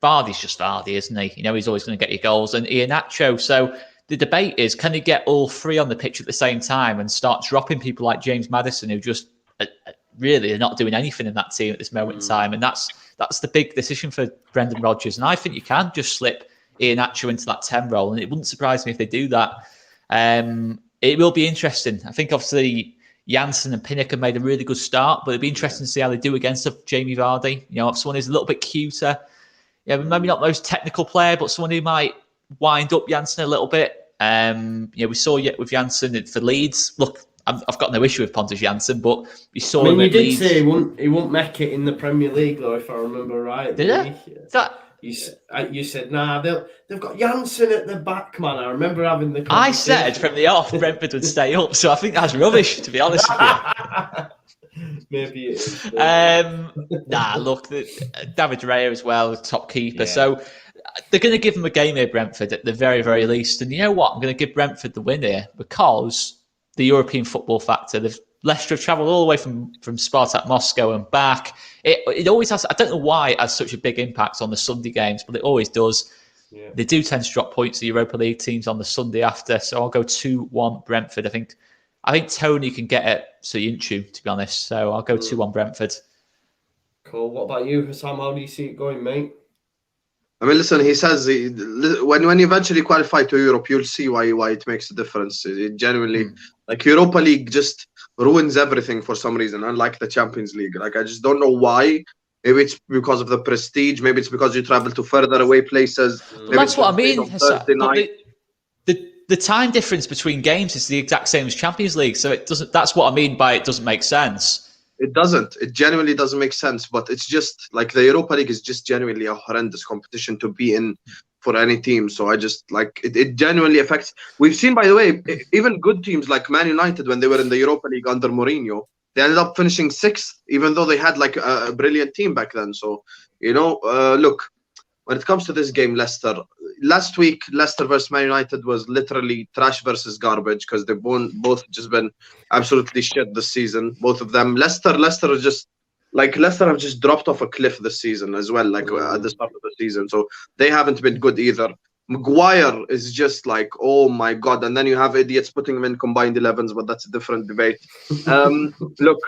Vardy's just Vardy, isn't he? He's always going to get you goals. And Iheanacho. So the debate is, can he get all 3 on the pitch at the same time and start dropping people like James Maddison, who just really are not doing anything in that team at this moment in time? And that's the big decision for Brendan Rodgers. And I think you can just slip Iheanacho into that 10 role. And it wouldn't surprise me if they do that. It will be interesting. I think, obviously, Janssen and Pinnock have made a really good start, but it'll be interesting to see how they do against Jamie Vardy. Someone who's a little bit cuter. Yeah, maybe not the most technical player, but someone who might wind up Janssen a little bit. We saw with Janssen for Leeds. Look, I've got no issue with Pontus Janssen, but we saw him at Leeds. You did say he won't make it in the Premier League, though, if I remember right. Did you? You said, nah, they've got Janssen at the back, man. I remember having the conversation. I said from the off Brentford would stay up, so I think that's rubbish, to be honest with you. Maybe it is. Look, David Raya as well, top keeper. Yeah. So they're going to give him a game here, Brentford, at the very, very least. And you know what? I'm going to give Brentford the win here because the European football factor. Leicester have travelled all the way from Spartak Moscow and back. It always has. I don't know why it has such a big impact on the Sunday games, but it always does. Yeah. They do tend to drop points to the Europa League teams on the Sunday after. So I'll go 2-1 Brentford. I think Tony can get it Soyuncu, to be honest. So I'll go 2-1 Brentford. Cool. What about you, Sam? How do you see it going, mate? I mean, listen, he says when you eventually qualify to Europe, you'll see why it makes a difference. It genuinely, like Europa League just ruins everything for some reason, unlike the Champions League. Like, I just don't know why. Maybe it's because of the prestige. Maybe it's because you travel to further away places. That's what I mean. The time difference between games is the exact same as Champions League, so it doesn't. That's what I mean by it doesn't make sense. It doesn't. It genuinely doesn't make sense. But it's just like the Europa League is just genuinely a horrendous competition to be in for any team. So I just like it. It genuinely affects. We've seen, by the way, even good teams like Man United when they were in the Europa League under Mourinho, they ended up finishing 6th, even though they had like a brilliant team back then. So look. When it comes to this game, last week, Leicester versus Man United was literally trash versus garbage because they've both just been absolutely shit this season. Both of them. Leicester have just dropped off a cliff this season as well, at the start of the season. So they haven't been good either. Maguire is just like, oh my God. And then you have idiots putting him in combined 11s, but that's a different debate. Look,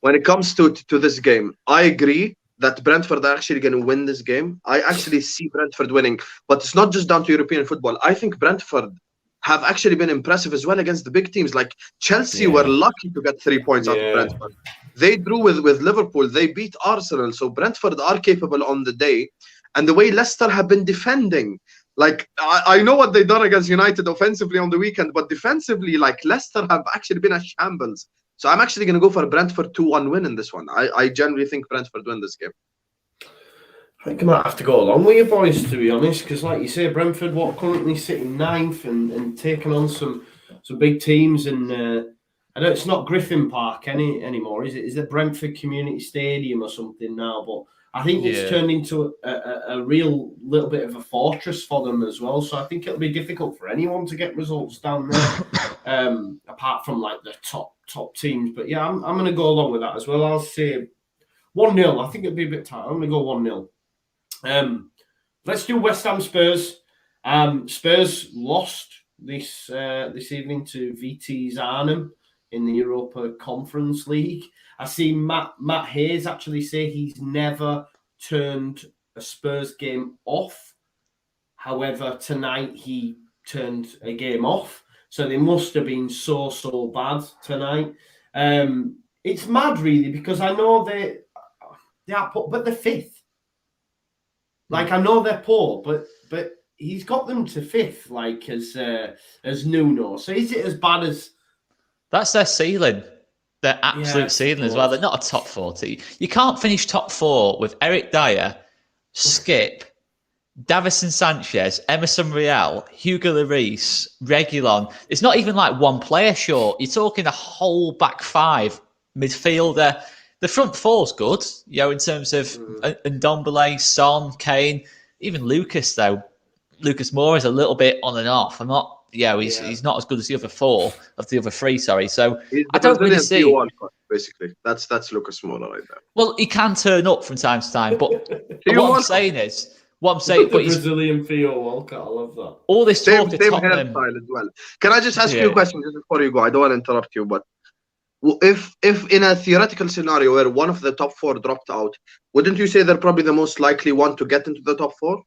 when it comes to this game, I agree that Brentford are actually going to win this game. I actually see Brentford winning, but it's not just down to European football. I think Brentford have actually been impressive as well against the big teams. Like Chelsea were lucky to get 3 points out of Brentford. They drew with Liverpool. They beat Arsenal. So Brentford are capable on the day. And the way Leicester have been defending, like I know what they done against United offensively on the weekend, but defensively, like Leicester have actually been a shambles. So I'm actually going to go for a Brentford 2-1 win in this one. I generally think Brentford win this game. I think I might have to go along with you boys, to be honest, because like you say, Brentford currently sitting 9th and taking on some big teams. And I know it's not Griffin Park anymore, is it? Is it Brentford Community Stadium or something now? But I think it's turned into a real little bit of a fortress for them as well. So I think it'll be difficult for anyone to get results down there, apart from like the top teams. But yeah, I'm going to go along with that as well. I'll say 1-0. I think it'll be a bit tight. I'm going to go 1-0. Let's do West Ham Spurs. Spurs lost this evening to VT's Arnhem in the Europa Conference League. I see Matt Hayes actually say he's never turned a Spurs game off. However, tonight he turned a game off. So they must have been so bad tonight. It's mad, really, because I know they are poor, but they're fifth. Like, I know they're poor, but he's got them to fifth, like as Nuno. So is it as bad as... That's their ceiling. Their absolute ceiling as well. They're not a top 40. You can't finish top 4 with Eric Dyer, Skip, Davison Sanchez, Emerson Real, Hugo Lloris, Reguilon. It's not even like one player short. You're talking a whole back 5 midfielder. The front 4's good, in terms of Ndombele, Son, Kane, even Lucas, though. Lucas Moura is a little bit on and off. He's not as good as the other 4 of the other 3. Sorry, so I don't really see. Basically, that's Lucas Moura right there. Well, he can turn up from time to time, but what I'm saying, the Brazilian Theo Walcott, I love that. All this talk of Tottenham hairstyle as well. Can I just ask you a question just before you go? I don't want to interrupt you, but if in a theoretical scenario where one of the top 4 dropped out, wouldn't you say they're probably the most likely one to get into the top 4?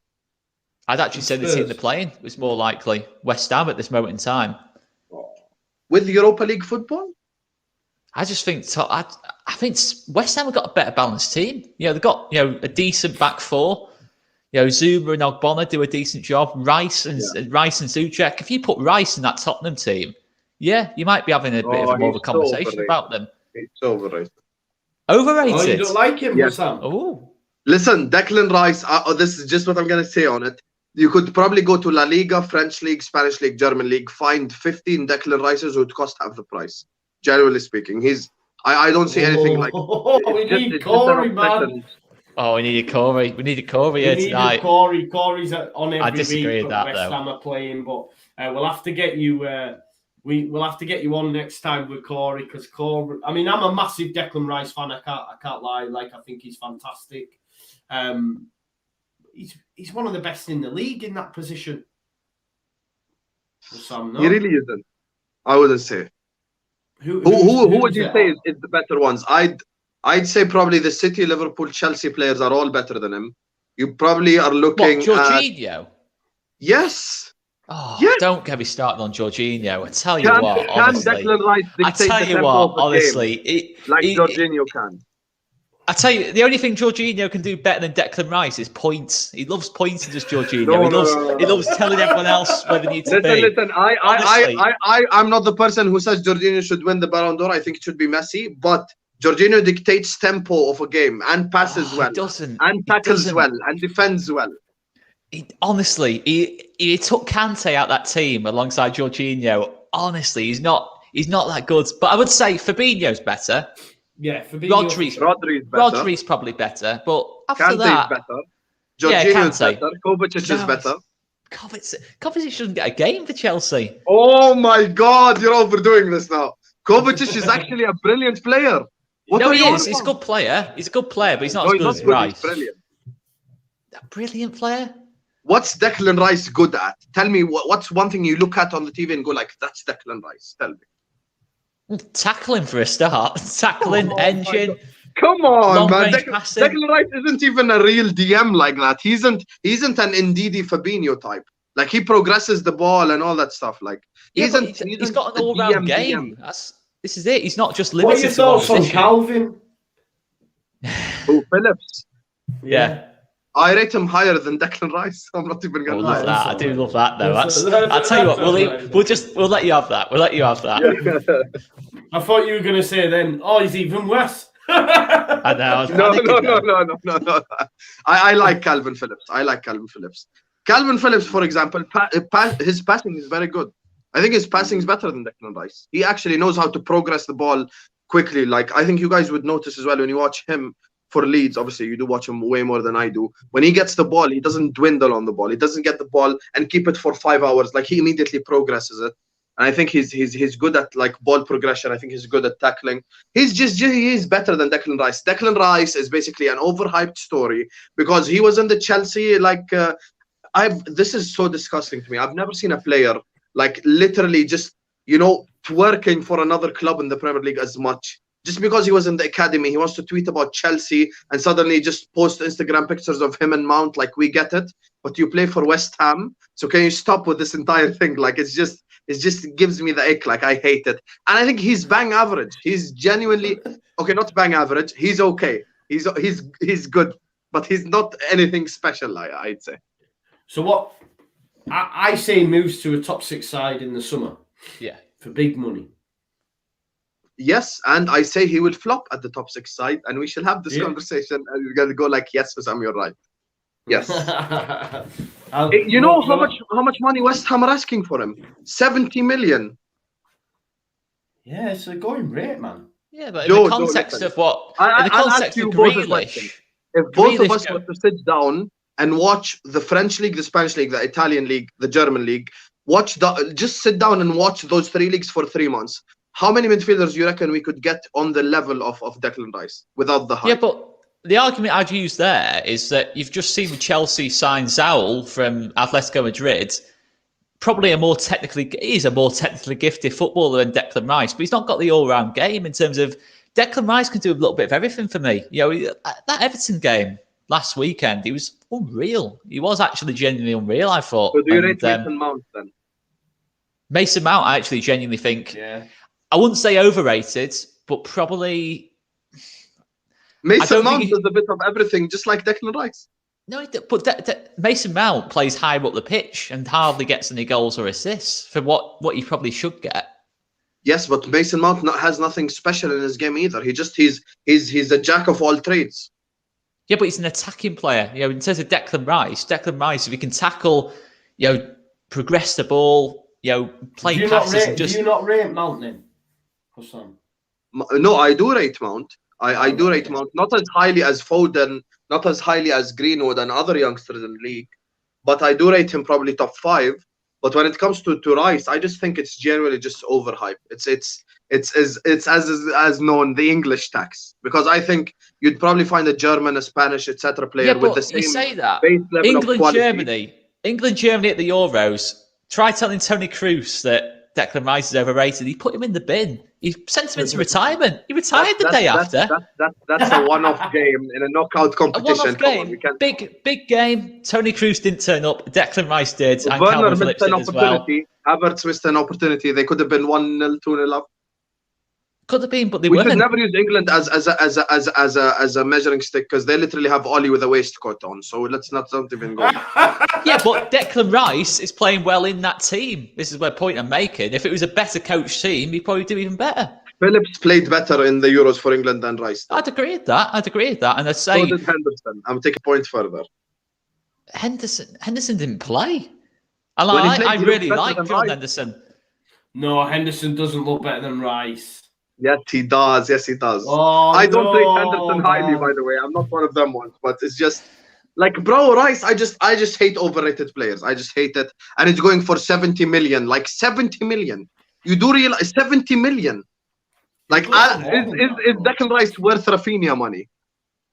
I'd actually say the team they're playing was more likely West Ham at this moment in time. With Europa League football? I just think I think West Ham have got a better balanced team. They've got a decent back 4. Zuma and Ogbonna do a decent job. Rice and Zuchek. If you put Rice in that Tottenham team, you might be having a bit of more of a conversation about them. It's overrated. Overrated? Oh, you don't like him, Sam? Oh. Listen, Declan Rice, this is just what I'm going to say on it. You could probably go to La Liga, French League, Spanish League, German League, find 15 Declan Rices who would cost half the price. Generally speaking, I don't see anything like. We need Corey, man. Oh, we need a Corey. We need a Corey here tonight. Corey's on every I disagree with that, West Ham are playing, but we'll have to get you. We'll have to get you on next time with Corey, because Corey. I mean, I'm a massive Declan Rice fan. I can't lie. Like, I think he's fantastic. He's one of the best in the league in that position. Sam, no? He really isn't. I wouldn't say. Who would you say is the better ones? I'd say probably the City, Liverpool, Chelsea players are all better than him. You probably are looking at Jorginho. Yes. Oh, don't get me started on Jorginho. I tell you what, honestly. Declan Rice dictate the tempo of the game, like Jorginho can. I tell you, the only thing Jorginho can do better than Declan Rice is points. He loves points, just Jorginho. He loves telling everyone else where they need to be. Listen, I'm not the person who says Jorginho should win the Ballon d'Or. I think it should be Messi, but Jorginho dictates tempo of a game and passes well, and tackles well, and defends well. He took Kante out that team alongside Jorginho. Honestly, he's not that good. But I would say Fabinho's better. Yeah, Rodri's probably better, but after Kante's that, better. Jorginho's better. Kovacic is better. Kovacic shouldn't get a game for Chelsea. Oh my God, you're overdoing this now. Kovacic is actually a brilliant player. He is. He's a good player. He's a good player, but he's not as good as Rice. He's brilliant. A brilliant player. What's Declan Rice good at? Tell me what's one thing you look at on the TV and go like, that's Declan Rice. Tell me. Tackling for a start. Tackling, engine. Come on, man. Declan Rice isn't even a real DM like that. He isn't an Ndidi Fabinho type. Like, he progresses the ball and all that stuff. Like, he's got an all-round game. This is it. He's not just limited. What are your thoughts on Calvin? Oh, Phillips. Yeah. I rate him higher than Declan Rice. I'm not even going to lie. I do love that, though. I'll tell you what. We'll let you have that. We'll let you have that. Yeah. I thought you were going to say then, he's even worse. I know. No. I like Calvin Phillips. Calvin Phillips, for example, his passing is very good. I think his passing is better than Declan Rice. He actually knows how to progress the ball quickly. Like, I think you guys would notice as well when you watch him. for Leeds. Obviously, you do watch him way more than I do. When he gets the ball, he doesn't dwindle on the ball. He doesn't get the ball and keep it for 5 hours. Like, he immediately progresses it. And I think he's good at like ball progression. I think he's good at tackling. He's better than Declan Rice. Declan Rice is basically an overhyped story because he was in the Chelsea. Like, this is so disgusting to me. I've never seen a player like literally just, you know, twerking for another club in the Premier League as much. Just because he was in the academy, he wants to tweet about Chelsea and suddenly just post Instagram pictures of him and Mount. Like, we get it, but you play for West Ham, so can you stop with this entire thing? Like, it just gives me the ick. Like, I hate it. And I think he's bang average. He's genuinely okay, not bang average. He's okay. He's good, but he's not anything special, I'd say. So what I say, he moves to a top 6 side in the summer. Yeah, for big money. Yes, and I say he will flop at the top 6 side, and we shall have this conversation, and we're gonna go like, yes, Sam, you're right. Yes. You know how much money West Ham are asking for him? 70 million. Yeah, it's a going rate, man. Yeah, but in the context of what? In the context of Grealish, if both of us were to sit down and watch the French league, the Spanish league, the Italian league, the German league, just sit down and watch those 3 leagues for 3 months. How many midfielders do you reckon we could get on the level of Declan Rice without the hype? Yeah, but the argument I'd use there is that you've just seen Chelsea sign Zaul from Atletico Madrid. Probably a more technically gifted footballer than Declan Rice, but he's not got the all-round game in terms of Declan Rice can do a little bit of everything for me. You know, that Everton game last weekend, he was unreal. He was actually genuinely unreal, I thought. So do you rate Mason Mount then? Mason Mount, I actually genuinely think. Yeah. I wouldn't say overrated, but probably. Mason Mount does a bit of everything, just like Declan Rice. No, but Mason Mount plays higher up the pitch and hardly gets any goals or assists for what he probably should get. Yes, but Mason Mount has nothing special in his game either. He's a jack of all trades. Yeah, but he's an attacking player. You know, in terms of Declan Rice, if he can tackle, you know, progress the ball, you know, play passes. Do you not rate Mount then? No, I do rate Mount. I do rate Mount, not as highly as Foden, not as highly as Greenwood and other youngsters in the league, but I do rate him probably top 5. But when it comes to Rice, I just think it's generally just overhyped. It's as known the English tax, because I think you'd probably find a German, a Spanish, etc. player with the same base level of quality. England, Germany at the Euros. Try telling Tony Kroos that Declan Rice is overrated. He put him in the bin. He sent him into retirement. He retired the day after. That's a one-off game in a knockout competition. A one-off game. Big game. Tony Kroos didn't turn up. Declan Rice did. And Werner Calvin missed Phillips an did as well. Havertz missed an opportunity. They could have been 1-0, 2-0 up. Could have been, but they we weren't. should never use England as a measuring stick, because they literally have Ollie with a waistcoat on. So let's not even go. Yeah, but Declan Rice is playing well in that team. This is the point I'm making. If it was a better coached team, he'd probably do even better. Phillips played better in the Euros for England than Rice. I'd agree with that. And I'd say. So did Henderson. I'm taking a point further. Henderson didn't play. I really like John Henderson. No, Henderson doesn't look better than Rice. Yes, he does. Oh, I don't rate Henderson highly, by the way. I'm not one of them ones, but it's just like, bro, Rice. I just hate overrated players. I just hate it, and it's going for 70 million. Like 70 million. You do realize 70 million? Like, is Declan Rice worth Rafinha money?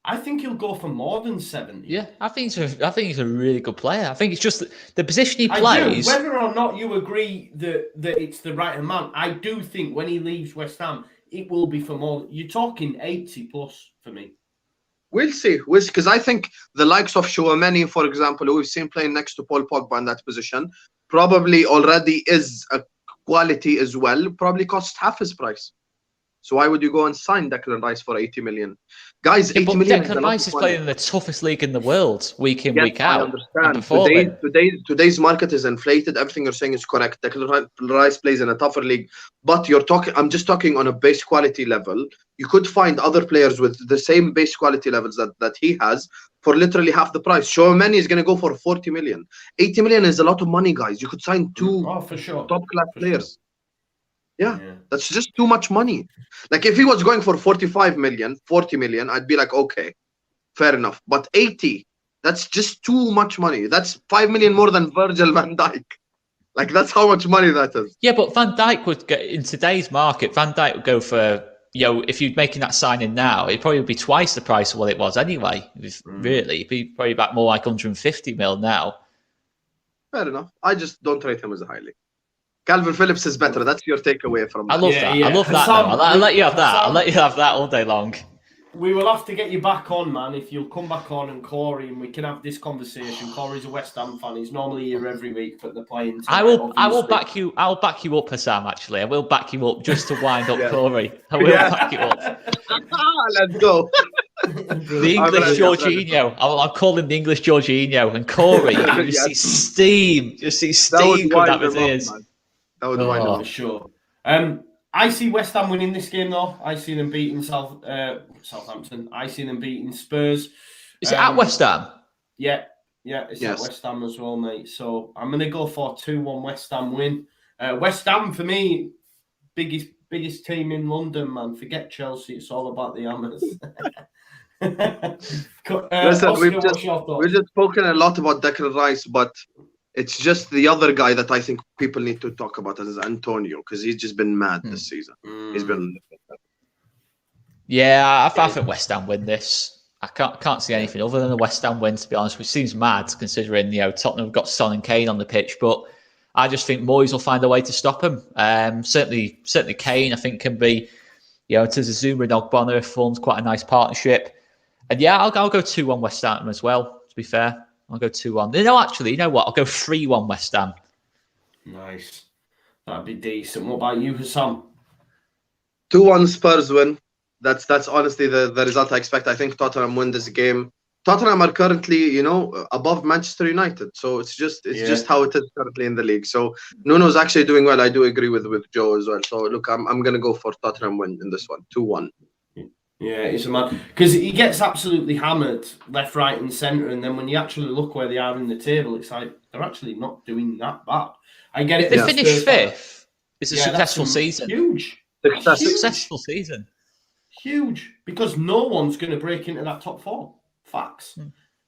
I think he'll go for more than 70. Yeah, I think he's a really good player. I think it's just the position he plays. Whether or not you agree that it's the right amount, I do think when he leaves West Ham, it will be for more. You're talking 80 plus for me. We'll see. Because I think the likes of Chouameni, for example, who we've seen playing next to Paul Pogba in that position, probably already is a quality as well. Probably costs half his price. So why would you go and sign Declan Rice for 80 million? Guys, 80 million. Declan Rice is playing in the toughest league in the world, week in, week out. I understand. Today's market is inflated. Everything you're saying is correct. Declan Rice plays in a tougher league, but I'm just talking on a base quality level. You could find other players with the same base quality levels that he has for literally half the price. Chouameni is going to go for 40 million. 80 million is a lot of money, guys. You could sign 2 for sure. top-class players. Sure. Yeah, that's just too much money. Like, if he was going for 45 million, 40 million, I'd be like, okay. fair enough. But 80, that's just too much money. That's 5 million more than Virgil van Dijk. Like, that's how much money that is. Yeah, but Van Dijk would go in today's market. Van Dijk would go for, if you're making that signing now, it'd probably be twice the price of what it was anyway. Really, it'd be probably about more like 150 mil now. Fair enough. I just don't rate him as highly. Calvin Phillips is better. That's your takeaway from that. I love that. Yeah. I love that. I'll let you have that. I'll let you have that all day long. We will have to get you back on, man, if you'll come back on, and Corey, and we can have this conversation. Corey's a West Ham fan. He's normally here every week, but they're playing tonight, I will back you. I'll back you up, Hassan. Actually, I will back you up just to wind up Corey. I will back you up. Let's go. The English Jorginho. I'll call him the English Jorginho. And Corey, you see steam. You see steam come out of his ears. That would wind up. For sure. I see West Ham winning this game, though. I see them beating Southampton. I see them beating Spurs. Is it at West Ham? Yeah, it's at West Ham as well, mate. So I'm going to go for 2-1 West Ham win. West Ham, for me, biggest team in London, man. Forget Chelsea. It's all about the Hammers. Listen, Oscar, we've just spoken a lot about Declan Rice, but it's just the other guy that I think people need to talk about is Antonio, because he's just been mad this season. He's been. Yeah, I think West Ham win this. I can't see anything other than a West Ham win, to be honest, which seems mad considering Tottenham have got Son and Kane on the pitch, but I just think Moyes will find a way to stop him. Certainly Kane, I think, can be, to Zuma and Ogbonna forms quite a nice partnership. And yeah, I'll go 2-1 West Ham as well, to be fair. I'll go 2-1. No, actually, you know what? I'll go 3-1 West Ham. Nice. That'd be decent. What about you, Hassan? 2-1 Spurs win. That's honestly the result I expect. I think Tottenham win this game. Tottenham are currently, above Manchester United. So it's just how it is currently in the league. So Nuno's actually doing well. I do agree with Joe as well. So look, I'm gonna go for Tottenham win in this one. 2-1. Yeah, it's a man, because he gets absolutely hammered left, right, and centre, and then when you actually look where they are in the table, it's like they're actually not doing that bad. I get it. They finished fifth. It's a successful season. Huge. Successful season. Huge, because no one's going to break into that top four. Facts.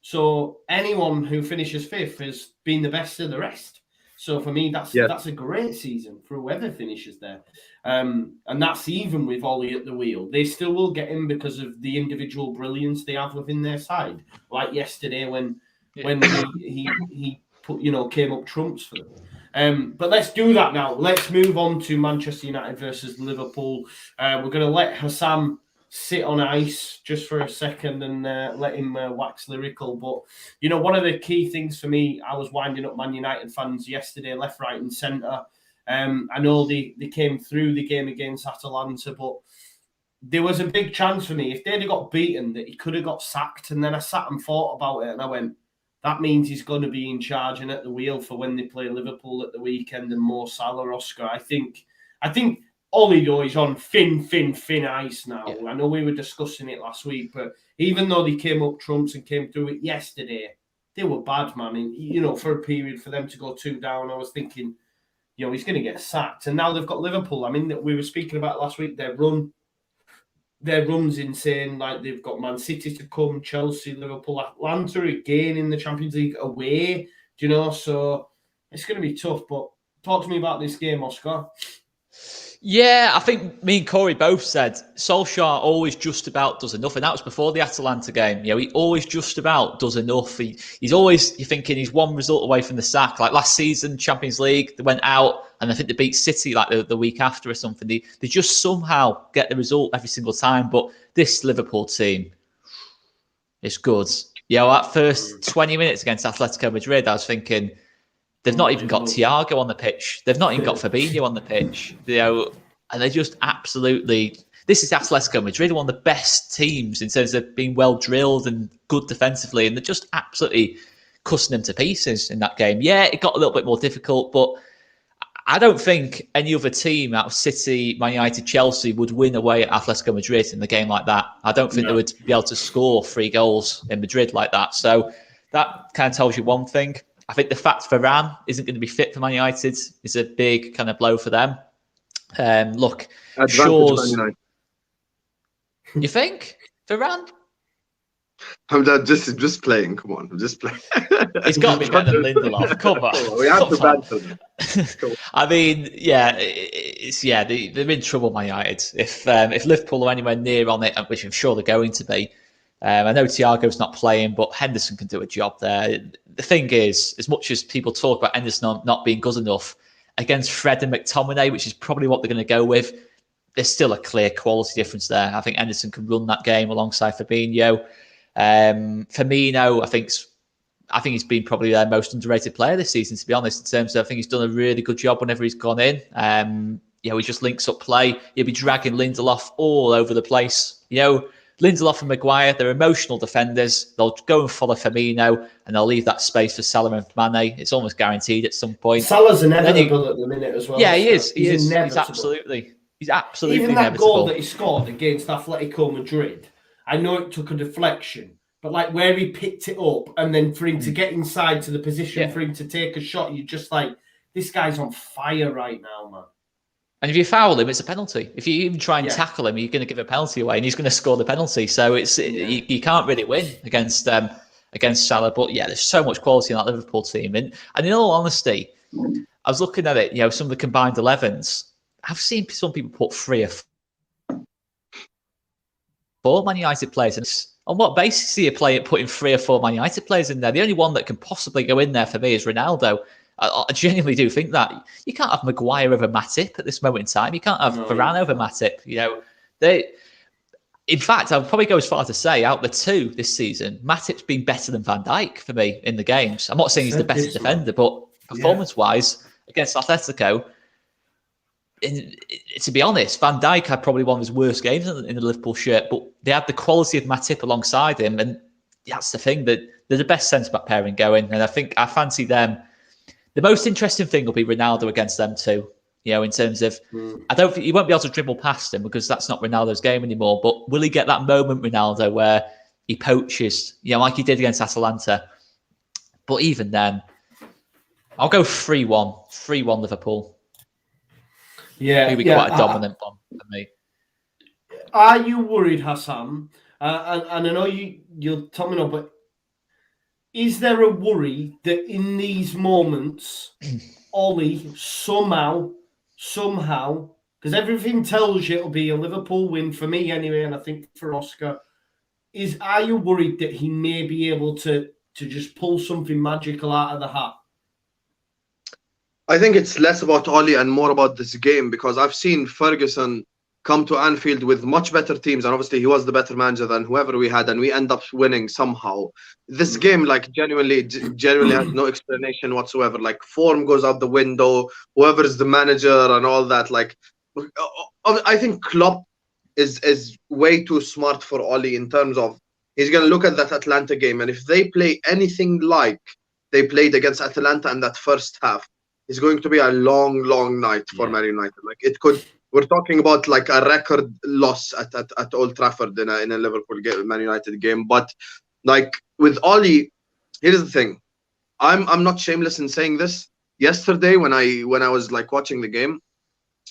So anyone who finishes fifth has been the best of the rest. So for me, that's a great season for whoever finishes there. And that's even with Ollie at the wheel. They still will get in because of the individual brilliance they have within their side. Like yesterday when he put, came up trumps for them. But let's do that now. Let's move on to Manchester United versus Liverpool. We're going to let Hassan sit on ice just for a second and let him wax lyrical. But, one of the key things for me, I was winding up Man United fans yesterday, left, right and centre. I know they came through the game against Atalanta, but there was a big chance for me. If they'd have got beaten, that he could have got sacked. And then I sat and thought about it and I went, that means he's going to be in charge and at the wheel for when they play Liverpool at the weekend and Mo Salah, Oscar. I think Ollie, though, is on thin ice now. Yeah. I know we were discussing it last week, but even though they came up trumps and came through it yesterday, they were bad, man. And, for a period for them to go 2 down, I was thinking, he's going to get sacked. And now they've got Liverpool. I mean, we were speaking about last week, their run's insane. Like, they've got Man City to come, Chelsea, Liverpool, Atlanta again in the Champions League away. So it's going to be tough. But talk to me about this game, Oscar. Yeah, I think me and Corey both said Solskjaer always just about does enough, and that was before the Atalanta game. He always just about does enough. He's always, you're thinking he's one result away from the sack. Like last season, Champions League, they went out and I think they beat City like the week after or something. They just somehow get the result every single time. But this Liverpool team is good. That first 20 minutes against Atletico Madrid, I was thinking, they've not even got Thiago on the pitch. They've not even got Fabinho on the pitch. And they just absolutely... This is Atletico Madrid, one of the best teams in terms of being well drilled and good defensively. And they're just absolutely cussing them to pieces in that game. Yeah, it got a little bit more difficult, but I don't think any other team out of City, Man United, Chelsea would win away at Atletico Madrid in a game like that. I don't think they would be able to score 3 goals in Madrid like that. So that kind of tells you one thing. I think the fact Varane isn't going to be fit for Man United is a big kind of blow for them. Look, Shaw's... You think? Varane? I'm just playing. Come on, I'm just playing. He's got to be better than Lindelof. Come on. We have to banter them. I mean, they're in trouble, Man United. If Liverpool are anywhere near on it, which I'm sure they're going to be, I know Thiago's not playing, but Henderson can do a job there. The thing is, as much as people talk about Henderson not being good enough, against Fred and McTominay, which is probably what they're going to go with, there's still a clear quality difference there. I think Henderson can run that game alongside Fabinho. Firmino, I think he's been probably their most underrated player this season, to be honest, in terms of I think he's done a really good job whenever he's gone in. He just links up play. He'll be dragging Lindelof all over the place. Lindelof and Maguire, they're emotional defenders. They'll go and follow Firmino and they'll leave that space for Salah and Mane. It's almost guaranteed at some point. Salah's inevitable at the minute as well. Yeah, he is. He's absolutely Even that inevitable. Goal that he scored against Atletico Madrid, I know it took a deflection, but like where he picked it up and then for him to get inside to the position for him to take a shot, you're just like, this guy's on fire right now, man. And if you foul him, it's a penalty. If you even try and tackle him, you're going to give a penalty away, and he's going to score the penalty. So you can't really win against Salah. But yeah, there's so much quality in that Liverpool team. And in all honesty, I was looking at it. Some of the combined 11s. I've seen some people put 3 or 4 Man United players. And on what basis do you putting 3 or 4 Man United players in there? The only one that can possibly go in there for me is Ronaldo. I genuinely do think that you can't have Maguire over Matip at this moment in time. You can't have Varane over Matip. In fact, I'll probably go as far to say, out the 2 this season, Matip's been better than Van Dijk for me in the games. I'm not saying he's the best defender, but performance-wise against Atletico, to be honest, Van Dijk had probably one of his worst games in the Liverpool shirt, but they had the quality of Matip alongside him, and that's the thing, that they're the best centre-back pairing going, and I fancy them. The most interesting thing will be Ronaldo against them too. In terms of, I don't think he won't be able to dribble past him because that's not Ronaldo's game anymore. But will he get that moment, Ronaldo, where he poaches, like he did against Atalanta? But even then, I'll go 3-1, 3-1 Liverpool. Yeah, it'll be quite a dominant one for me. Are you worried, Hassan? And I know you'll tell me no, but is there a worry that in these moments, Ollie somehow, because everything tells you it'll be a Liverpool win for me anyway, and I think for Oscar, are you worried that he may be able to just pull something magical out of the hat? I think it's less about Ollie and more about this game, because I've seen Ferguson come to Anfield with much better teams, and obviously he was the better manager than whoever we had, and we end up winning somehow. This game, like, genuinely has no explanation whatsoever. Like, form goes out the window, whoever's the manager and all that. Like, I think Klopp is way too smart for Ollie in terms of he's going to look at that Atlanta game, and if they play anything like they played against Atalanta in that first half, it's going to be a long night for Man United. Like, it could. We're talking about like a record loss at Old Trafford in a Liverpool game, Man United game. But like with Ollie, here's the thing. I'm not shameless in saying this. Yesterday when I was like watching the game,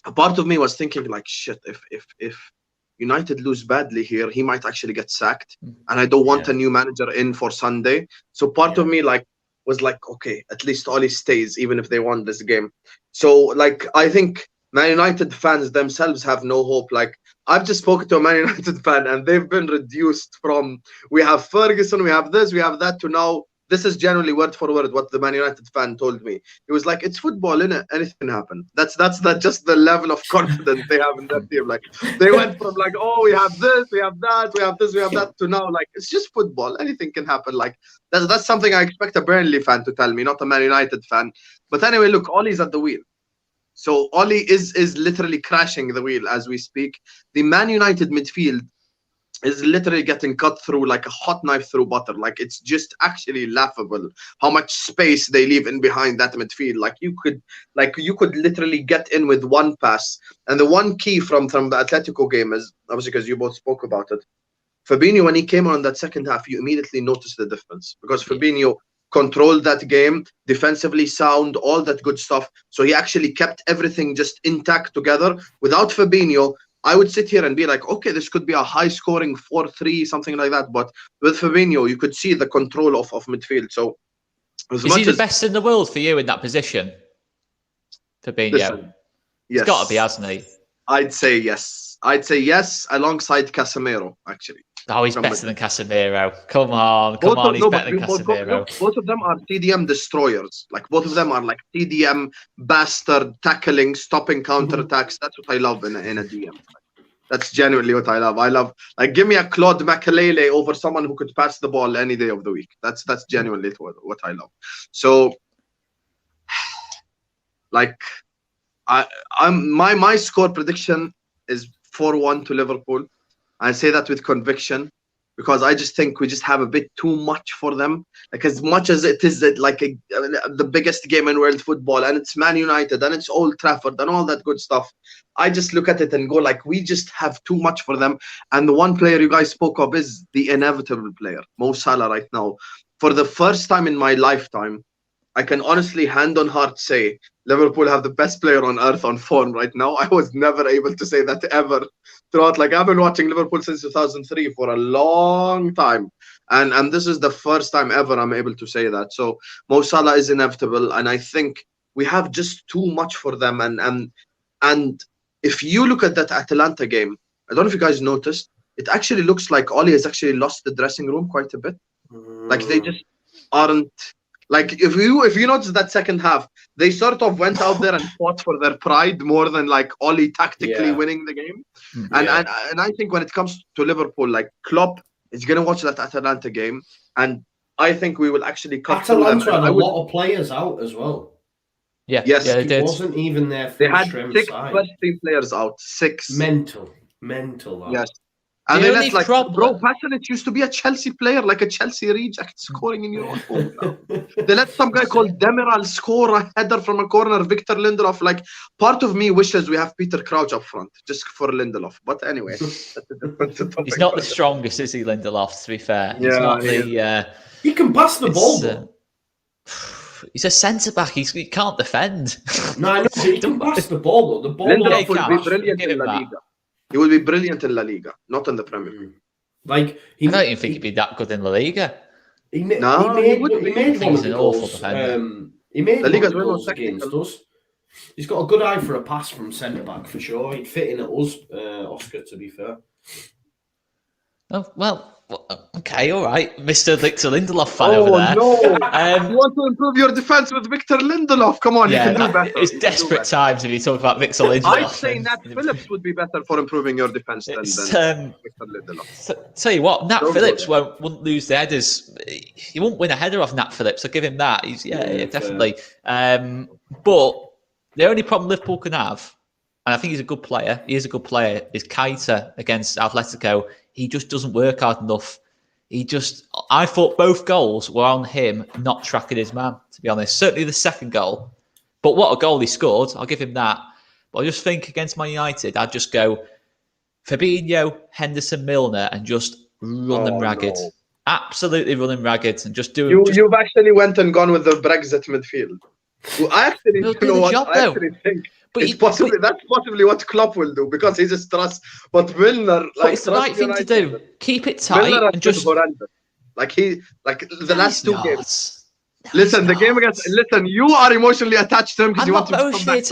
a part of me was thinking like, shit, if United lose badly here, he might actually get sacked, and I don't want a new manager in for Sunday. So part of me was like, okay, at least Ollie stays even if they won this game. So like I think Man United fans themselves have no hope. Like, I've just spoken to a Man United fan and they've been reduced from, we have Ferguson, we have this, we have that, to now, this is generally word for word what the Man United fan told me. He was like, it's football, innit? Anything can happen. That's just the level of confidence they have in that team. Like, they went from like, oh, we have this, we have that, we have this, we have that, to now, like, it's just football. Anything can happen. Like, that's something I expect a Burnley fan to tell me, not a Man United fan. But anyway, look, Ollie's at the wheel. So Ollie is literally crashing the wheel as we speak. The Man United midfield is literally getting cut through like a hot knife through butter. Like, it's just actually laughable how much space they leave in behind that midfield. Like, you could literally get in with one pass. And the one key from the Atletico game is, obviously because you both spoke about it, Fabinho, when he came on that second half, you immediately noticed the difference, because Fabinho controlled that game, defensively sound, all that good stuff. So he actually kept everything just intact together. Without Fabinho, I would sit here and be like, okay, this could be a high-scoring 4-3, something like that. But with Fabinho, you could see the control of midfield. So, is he the best in the world for you in that position? Fabinho, listen, he's got to be, hasn't he? I'd say yes. I'd say yes, alongside Casemiro, actually. Oh, he's better than Casemiro. Come on, he's better than Casemiro. Both of them are TDM destroyers. Like, both of them are like TDM bastard tackling, stopping counterattacks. That's what I love in a DM. That's genuinely what I love. I love, like, give me a Claude Makelele over someone who could pass the ball any day of the week. That's genuinely what I love. So, like, my score prediction is 4-1 to Liverpool. I say that with conviction because I just think we just have a bit too much for them. Like, as much as it is like the biggest game in world football, and it's Man United and it's Old Trafford and all that good stuff, I just look at it and go like, we just have too much for them. And the one player you guys spoke of is the inevitable player, Mo Salah, right now. For the first time in my lifetime, I can honestly, hand on heart, say Liverpool have the best player on earth on form right now. I was never able to say that ever throughout. Like, I've been watching Liverpool since 2003 for a long time, and this is the first time ever I'm able to say that. So Mo Salah is inevitable, and I think we have just too much for them. And if you look at that Atalanta game, I don't know if you guys noticed, it actually looks like Oli has actually lost the dressing room quite a bit. Like, they just aren't. Like, if you notice that second half, they sort of went out there and fought for their pride more than like Oli tactically winning the game. And I think when it comes to Liverpool, like, Klopp is going to watch that Atalanta game, and I think we will actually cut Atalanta had a lot of players out as well. Yeah, yes, they did. It wasn't even their they had strength 6 side. first team players out. 6. Mental. That. Yes. And The then only it's like, problem- bro, Pasalic used to be a Chelsea player, like a Chelsea reject, scoring in your own home now. They let some guy called Demiral score a header from a corner, Victor Lindelof. Like, part of me wishes we have Peter Crouch up front, just for Lindelof. But anyway, that's a different topic. He's not the strongest, is he, Lindelof, to be fair? Yeah, he's not the... He can pass the ball, though. He's a centre-back. He can't defend. No, I know, but he can pass the ball, though. The ball Lindelof will will be brilliant in La Liga. He will be brilliant in La Liga, not in the Premier League. Like, I don't even think he'd be that good in La Liga. He made would be. one of an the awful goals. defender. He made La one Liga's of the well goals known against technical. us. He's got a good eye for a pass from centre back for sure. He'd fit in at us, Oscar. To be fair. Oh, well, okay, all right. Mr. Victor Lindelof fan over there. No. You want to improve your defence with Victor Lindelof? Come on, you can do better. It's desperate times if you talk about Victor Lindelof. I'd say Nat Phillips would be better for improving your defence than Victor Lindelof. Tell you what, Nat Phillips wouldn't lose the headers. He won't win a header off Nat Phillips. I'll give him that. He's definitely. But the only problem Liverpool can have, and I think he's a good player, is Keita against Atletico. He just doesn't work hard enough. I thought both goals were on him not tracking his man, to be honest. Certainly the second goal. But what a goal he scored. I'll give him that. But I just think against Man United, I'd just go Fabinho, Henderson, Milner, and just run them ragged. No. Absolutely run them ragged. And just do You've actually went and gone with the Brexit midfield. Well, I actually, I actually think that's possibly what Klopp will do, because he just trusts. But Milner, but it's the right thing to do. Keep it tight and just horrendous. The last 2 games. Listen, the game against. Listen, you are emotionally attached to him because you want to come back.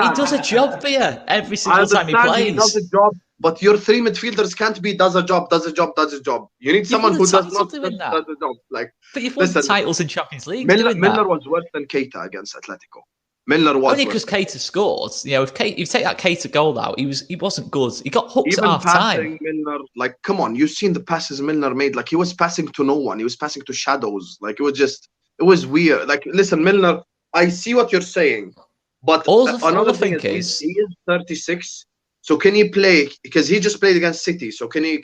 He does a job for you every single time he plays. He does a job, but your 3 midfielders can't be does a job. You need someone who does not does a job. Like, but you've won titles in Champions League. Milner was worse than Keita against Atletico. Milner was only because Keita scored. You know, if you take that Keita goal out, he wasn't good. He got hooked at half time. Milner, like, come on, you've seen the passes Milner made. Like, he was passing to no one. He was passing to shadows. Like, it was weird. Like, listen, Milner, I see what you're saying, but another thing is he is 36. So can he play? Because he just played against City. So can he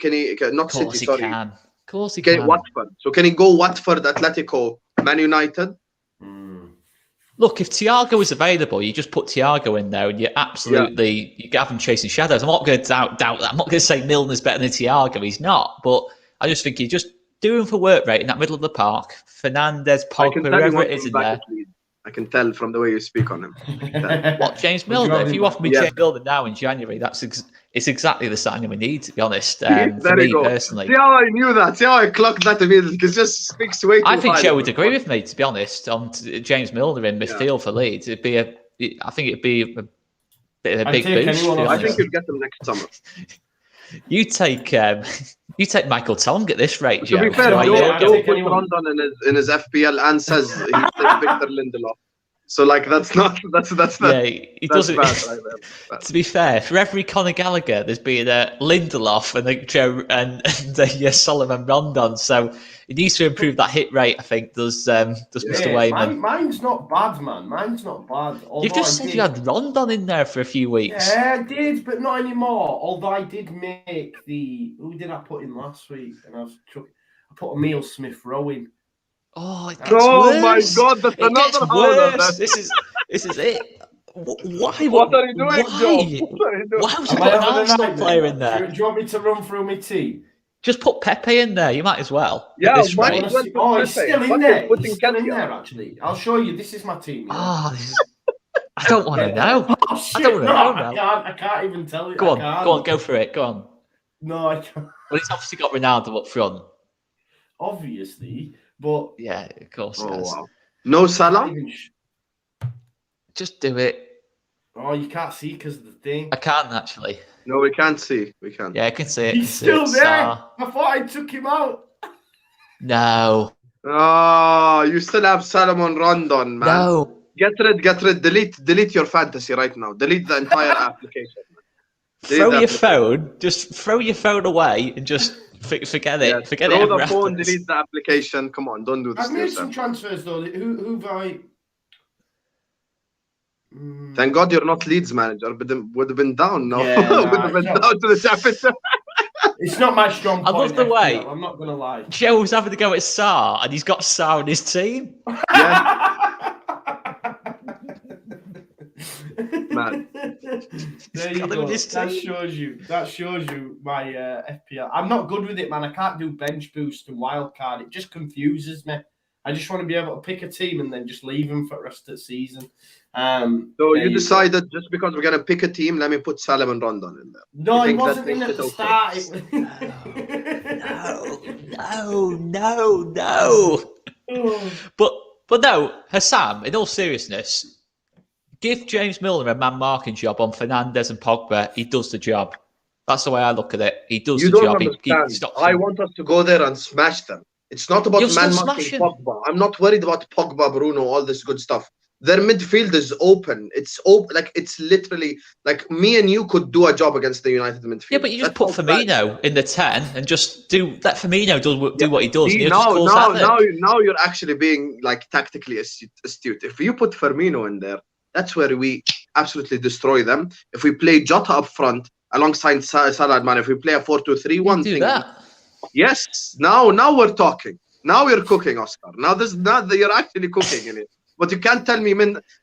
not City? Sorry, of course he can. Watford. So can he go Watford, Atletico, Man United? Look, if Thiago is available, you just put Thiago in there, and you're you have him chasing shadows. I'm not going to doubt that. I'm not going to say Milner's better than Thiago. He's not, but I just think you just do him for work rate in that middle of the park. Fernandes, Pogba, whoever it is in there. I can tell from the way you speak on him. What, James Would you Milner? have If him you back? offer me Yeah. James Milner now in January, it's exactly the signing we need, to be honest. There For you me go. personally, See how I knew that? See how I clocked that immediately? Because just speaks way too I think highly Joe of would him. agree with me, to be honest, on James Milner in midfield for Leeds. I think it'd be a bit of a I'd big take boost. anyone To be off I honest. think you'll get them next summer. You take Michael Tongue at this rate, To Joe. be fair, Yeah, Joe, I'll Joe take puts anyone. Rondon in his FPL and says he's like Victor Lindelof. So like that's Yeah, he that's doesn't. bad right there. To be fair, for every Conor Gallagher, there's been a Lindelof and a Joe and a Solomon Rondon. So he needs to improve that hit rate. I think does Mr. Yeah, Wayman. mine's not bad, man. Mine's not bad. You've just said you had Rondon in there for a few weeks. Yeah, I did, but not anymore. Although I did make who did I put in last week? And I put Emile Smith Rowe in. Oh, it gets Oh my worse. God, that's It gets another howler. worse. This is it. Why? What are you doing, why? Joe? What are you doing? Why would you Am put I an having a Arsenal nightmare? player in there? Do you want me to run through my team? Just put Pepe in there. You might as well. Yeah, at this might rate. as well. Oh, he's still in What there. is putting He's still in Ketia? there, actually. I'll show you. This is my team. You know? Oh, I don't want to know. Oh, shit. I don't want to No, know now. I can't even tell you. Go on, I can't. go on, go for it. Go on. No, I can't. Well, he's obviously got Ronaldo up front. Obviously, but Yeah, of course. Oh He has. wow. No Salah? Just do it. Oh, you can't see because of the thing. I can't actually. No, we can't see. We can't. Yeah, I can see it. He's still there. Star. I thought I took him out. No. Oh, you still have Salomon Rondon, man. No. Get rid. Delete your fantasy right now. Delete the entire application. Throw your phone. Just throw your phone away and just forget it. Yeah, Forget throw it. the ever phone, happens. delete the application. Come on, don't do this I've to made some yourself. transfers though. Who've I? Thank God you're not Leeds manager, but then would have been down now. Yeah, nah, would have been no. down to the championship. It's not my strong I point. love the way- FPL, I'm not gonna lie. Joe's having to go at Sarr, and he's got Sarr in his team. Man. There you got him go. in his That team. shows you my FPL. I'm not good with it, man. I can't do bench boost and wild card. It just confuses me. I just want to be able to pick a team and then just leave them for the rest of the season. So there you go. decided just because we're gonna pick a team, let me put Salomon Rondon in there. No, You he think that wasn't in makes at the it okay? start. No. But no, Hassam, in all seriousness, give James Milner a man marking job on Fernandes and Pogba. He does the job. That's the way I look at it. He does You the don't job. He understand. stops I them. want us to go there and smash them. It's not about You'll still man smash marking him. Pogba. I'm not worried about Pogba, Bruno, all this good stuff. Their midfield is open. It's open. Like it's literally like me and you could do a job against the United midfield. Yeah, but you just That's put how bad. Firmino in the 10 and just let Firmino do what he does. See, and he'll just cause havoc. now you're actually being like tactically astute. If you put Firmino in there, that's where we absolutely destroy them. If we play Jota up front alongside Salah and Mane, if we play a 4-2-3-1 do thing, that. yes. Now we're talking. Now you're cooking, Oscar. Now you're actually cooking in it. But you can't tell me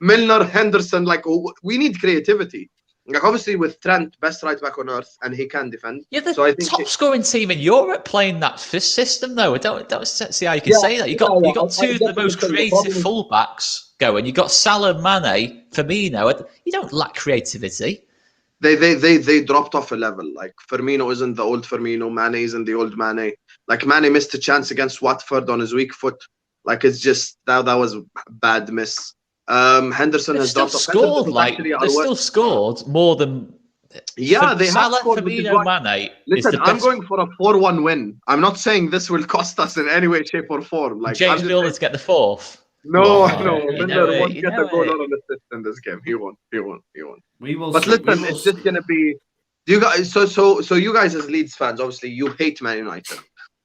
Milner, Henderson. Like we need creativity. Like obviously with Trent, best right back on earth, and he can defend. You're the So I think top scoring team in Europe playing that system, though. I don't see how you can say that. You got two of the most creative fullbacks going. You got Salah, Mane, Firmino. You don't lack creativity. They dropped off a level. Like Firmino isn't the old Firmino. Mane isn't the old Mane. Like Mane missed a chance against Watford on his weak foot. Like it's just that was a bad miss. Henderson They've has still dropped off. scored. Henderson was Like actually our they've worst. still scored more than. Yeah, they have Salah, scored. which is Firmino, why- Mane. Listen, I'm going for a 4-1 win. I'm not saying this will cost us in any way, shape, or form. Like James Milner to get the fourth. No, Oh, no, you know Milner it, won't you get know a goal it. or an assist in this game. He won't. We will. But see. listen, We will it's just see. gonna be. You guys, so you guys as Leeds fans, obviously you hate Man United.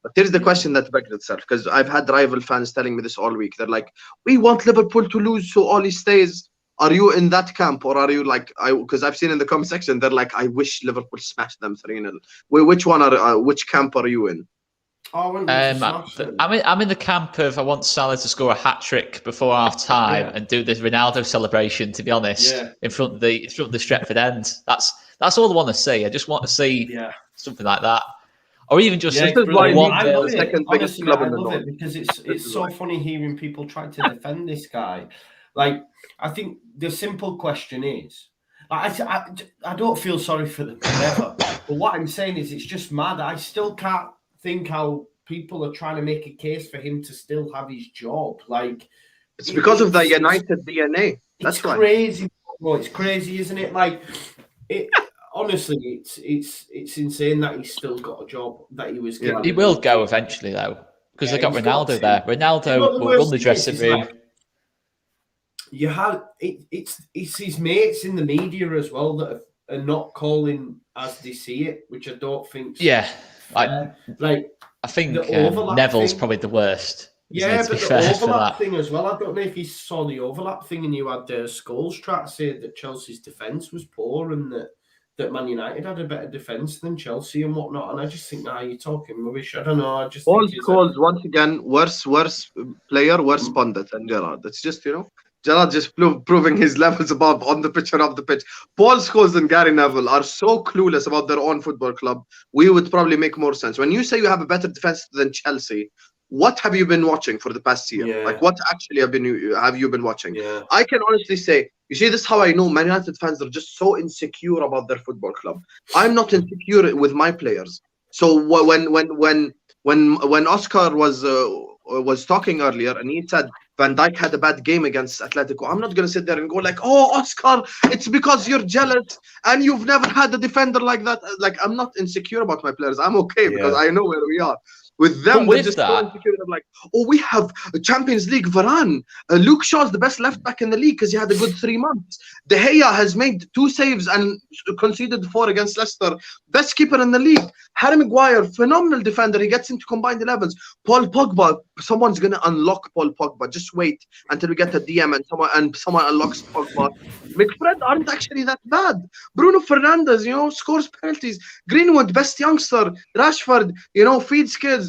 But here's the question that begs itself, because I've had rival fans telling me this all week. They're like, "We want Liverpool to lose, so Oli stays." Are you in that camp, or are you like Because I've seen in the comment section, they're like, "I wish Liverpool smashed them 3-0." Which camp are you in? Oh, I wouldn't want to smash them. I'm in the camp of I want Salah to score a hat trick before half time and do the Ronaldo celebration. To be honest, in front of the Stretford end. That's all I want to see. I just want to see something like that, or even just This is why one I goal. love it. second biggest Honestly, club I in the love north. it because This it's is so why. funny hearing people try to defend this guy. Like, I think the simple question is, like, I don't feel sorry for them ever. But what I'm saying is, it's just mad. I still can't think how people are trying to make a case for him to still have his job. Like, It's because of the United DNA. That's it's why. crazy, bro. It's crazy, isn't it? Like, honestly, it's insane that he's still got a job that he was given. He will go eventually, though, because they got Ronaldo there. You Ronaldo know, the will worst run the thing dressing is, room. like, you have it's his mates in the media as well that are not calling as they see it, which I don't think. Yeah, like I think the overlap Neville's thing. probably the worst. Yeah, but the fair for overlap that. thing as well. I don't know if you saw the overlap thing, and you had Scholes try to say that Chelsea's defence was poor and that Man United had a better defence than Chelsea and whatnot. And I just think, you're talking rubbish. I don't know. I just Paul think Scholes, once again, worse player, worse pundit than Gerrard. It's just, Gerrard just proving his levels above on the pitch and off the pitch. Paul Scholes and Gary Neville are so clueless about their own football club. We would probably make more sense. When you say you have a better defense than Chelsea, what have you been watching for the past year? Yeah. Like, what actually have you been watching? Yeah. I can honestly say, you see, this is how I know Man United fans are just so insecure about their football club. I'm not insecure with my players. So when Oscar was talking earlier and he said Van Dijk had a bad game against Atletico, I'm not gonna sit there and go like, oh, Oscar, it's because you're jealous and you've never had a defender like that. Like, I'm not insecure about my players. I'm okay because I know where we are. With them, they're just so insecure. They're like, oh, we have a Champions League Varane. Luke Shaw's the best left back in the league because he had a good 3 months. De Gea has made 2 saves and conceded 4 against Leicester. Best keeper in the league. Harry Maguire, phenomenal defender. He gets into combined 11s. Paul Pogba, someone's gonna unlock Paul Pogba. Just wait until we get a DM and someone unlocks Pogba. McFred aren't actually that bad. Bruno Fernandes, scores penalties. Greenwood, best youngster. Rashford, feeds kids.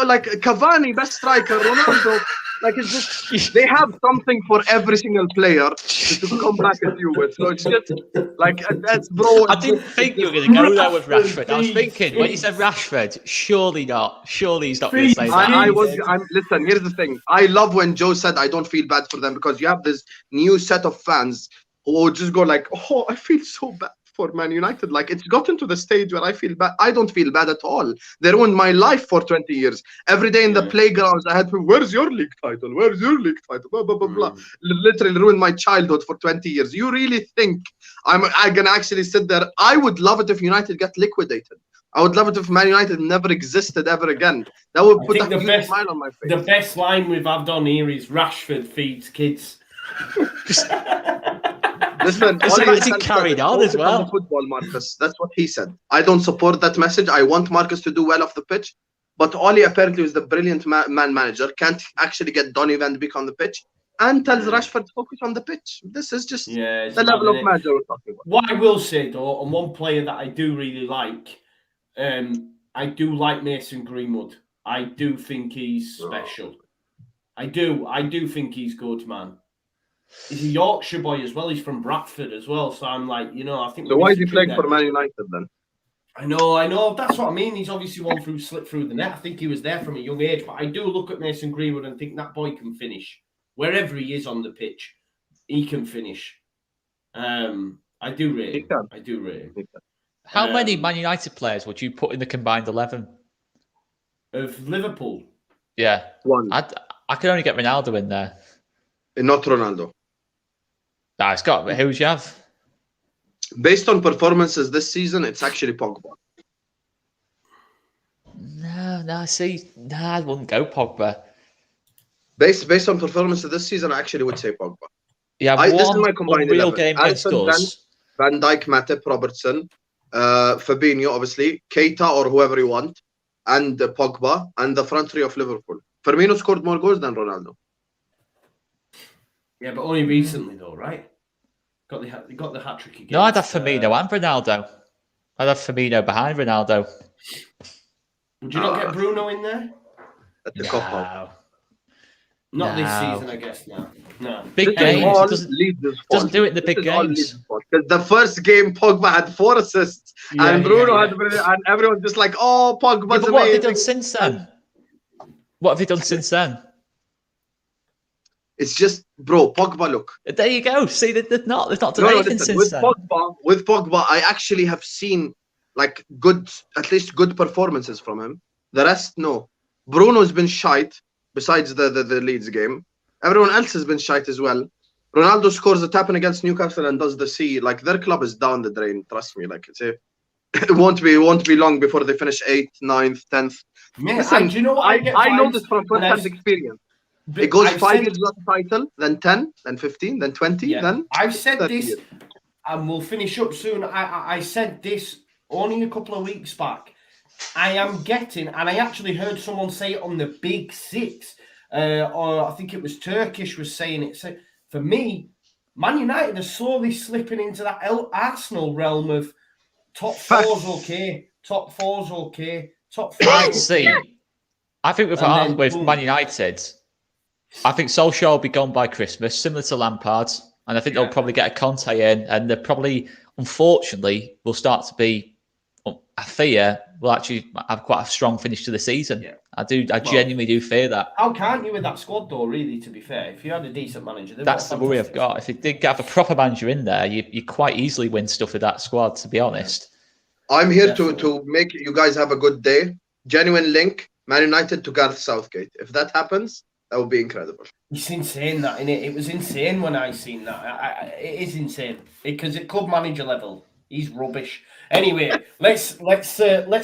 Like Cavani, best striker. Ronaldo. Like, it's just, they have something for every single player to come back at you with. So it's just like, that's, bro. I didn't think you were going to go there with Rashford. I was thinking, when you said Rashford, surely not. Surely he's not going to say that. Listen, here's the thing. I love when Joe said, I don't feel bad for them, because you have this new set of fans who will just go like, oh, I feel so bad for Man United. Like, it's gotten to the stage where I feel bad. I don't feel bad at all. They ruined my life for 20 years. Every day in the playgrounds, I had people, where's your league title? Where's your league title? Blah, blah, blah, blah. Literally ruined my childhood for 20 years. You really think I'm gonna actually sit there? I would love it if United got liquidated. I would love it if Man United never existed ever again. That would put a huge smile on my face. The best line we've had on here is Rashford feeds kids. Listen, it's carried on as well. On football, Marcus. That's what he said. I don't support that message. I want Marcus to do well off the pitch. But Oli apparently is the brilliant man manager. Can't actually get Donny van de Beek on the pitch and tells Rashford to focus on the pitch. This is just the level of manager we're talking about. What I will say, though, and one player that I do really like, I do like Mason Greenwood. I do think he's special. I do think he's good, man. He's a Yorkshire boy as well. He's from Bradford as well. So I'm like, I think. So why is he playing for Man United then? I know. That's what I mean. He's obviously slipped through the net. I think he was there from a young age. But I do look at Mason Greenwood and think that boy can finish. Wherever he is on the pitch, he can finish. I do rate him. How many Man United players would you put in the combined 11? Of Liverpool? Yeah. 1. I could only get Ronaldo in there. Not Ronaldo. Nah, it's got. Who would you have? Based on performances this season, it's actually Pogba. No, I wouldn't go Pogba. Based on performances this season, I actually would say Pogba. Yeah, this is my combined real 11. game against us. Van Dijk, Matip, Robertson, Fabinho, obviously, Keita or whoever you want, and Pogba, and the front three of Liverpool. Firmino scored more goals than Ronaldo. Yeah, but only recently though, right? Got the hat trick again. No, I'd have Firmino and Ronaldo. I'd have Firmino behind Ronaldo. Would you not get Bruno in there? That's a cop-out. Not this season, I guess. No. Big games. Doesn't do it in the big games. Because the first game, Pogba had 4 assists, and Bruno had, and everyone's just like, "Oh, Pogba's amazing." What have they done since then? It's just, bro, Pogba, look. There you go. See, they've not done anything listen, since then. With Pogba, I actually have seen like at least good performances from him. The rest, no. Bruno's been shite, besides the Leeds game. Everyone else has been shite as well. Ronaldo scores a tap-in against Newcastle and does the C. Like, their club is down the drain, trust me. Like, it won't be long before they finish 8th, 9th, 10th. Man, listen, do you know what I know this from first-hand experience. It goes 5 years without a title, then 10, then 15, then 20, then I've said 30 this, years. and we'll finish up soon. I said this only a couple of weeks back. I am getting, and I actually heard someone say it on the Big Six, or I think it was Turkish was saying it. So for me, Man United are slowly slipping into that Arsenal realm of top four's okay, top 5. See, I think with Man United, I think Solskjaer will be gone by Christmas, similar to Lampard, and I think they'll probably get a Conte in, and they probably, unfortunately, will start to be. I fear will actually have quite a strong finish to the season. Yeah. I genuinely do fear that. How can't you with that squad, though? Really, to be fair, if you had a decent manager, that's the worry I've got. If you did have a proper manager in there, you quite easily win stuff with that squad. To be honest, I'm here to make you guys have a good day. Genuine link, Man United to Gareth Southgate. If that happens, that would be incredible. It's insane, that, innit? It was insane when I seen that. It is insane because at club manager level, he's rubbish. Anyway, let's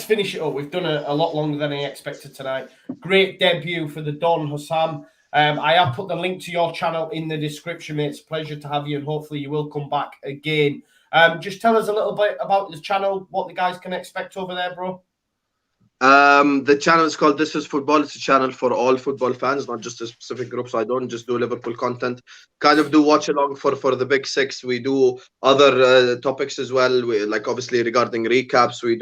finish it up. We've done a lot longer than I expected tonight. Great debut for the Don Hussam. I have put the link to your channel in the description, mate. It's a pleasure to have you, and hopefully you will come back again. Just tell us a little bit about the channel, what the guys can expect over there, bro. The channel is called This Is Football. It's a channel for all football fans, not just a specific group. So I don't just do Liverpool content. Kind of do watch along for the Big Six. We do other topics as well. We, like, obviously regarding recaps. We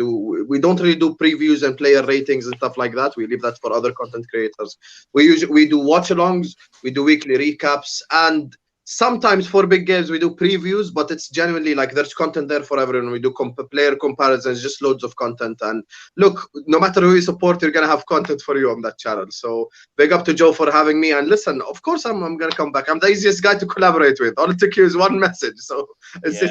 don't really do previews and player ratings and stuff like that. We leave that for other content creators. We do watch alongs. We do weekly recaps, and sometimes for big games we do previews, but it's genuinely like there's content there for everyone. We do player comparisons, just loads of content. And look, no matter who you support, you're gonna have content for you on that channel. So big up to Joe for having me. And listen, of course I'm gonna come back. I'm the easiest guy to collaborate with. All it took you is one message. So it's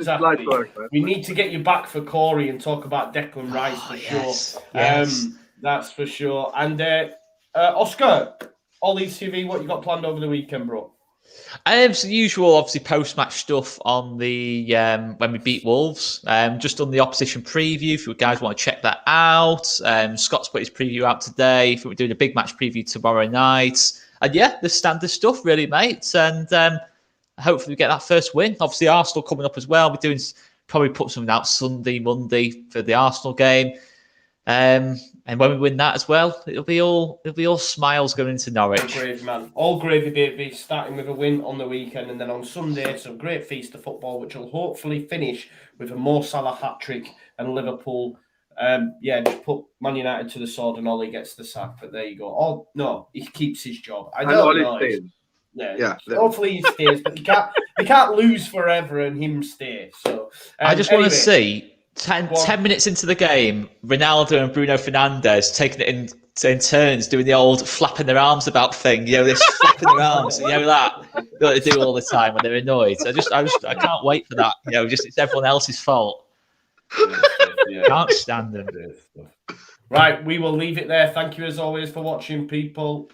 light work, man. We need to get you back for Corey and talk about Declan Rice for sure. Yes. That's for sure. And Oscar, Ollie's TV, what you got planned over the weekend, bro? It's the usual, obviously, post-match stuff on the when we beat Wolves. Just on the opposition preview, if you guys want to check that out. Scott's put his preview out today. We're doing a big match preview tomorrow night. And yeah, the standard stuff, really, mate. And hopefully we get that first win. Obviously, Arsenal coming up as well. We're doing probably put something out Sunday, Monday for the Arsenal game. And when we win that as well, it'll be all smiles going into Norwich. All gravy, man. All gravy, baby. Starting with a win on the weekend, and then on Sunday, some great feast of football, which will hopefully finish with a Mo Salah hat-trick and Liverpool. Just put Man United to the sword and Ollie gets the sack. But there you go. Oh no, he keeps his job. I don't know. Yeah. Hopefully he stays, but he can't lose forever and him stay. So I just want to see. 10 minutes into the game, Ronaldo and Bruno Fernandes taking it in turns, doing the old flapping their arms about thing. You know, this flapping their arms. You know that they do all the time when they're annoyed. I can't wait for that. You know, just it's everyone else's fault. Can't stand them. Right, we will leave it there. Thank you as always for watching, people.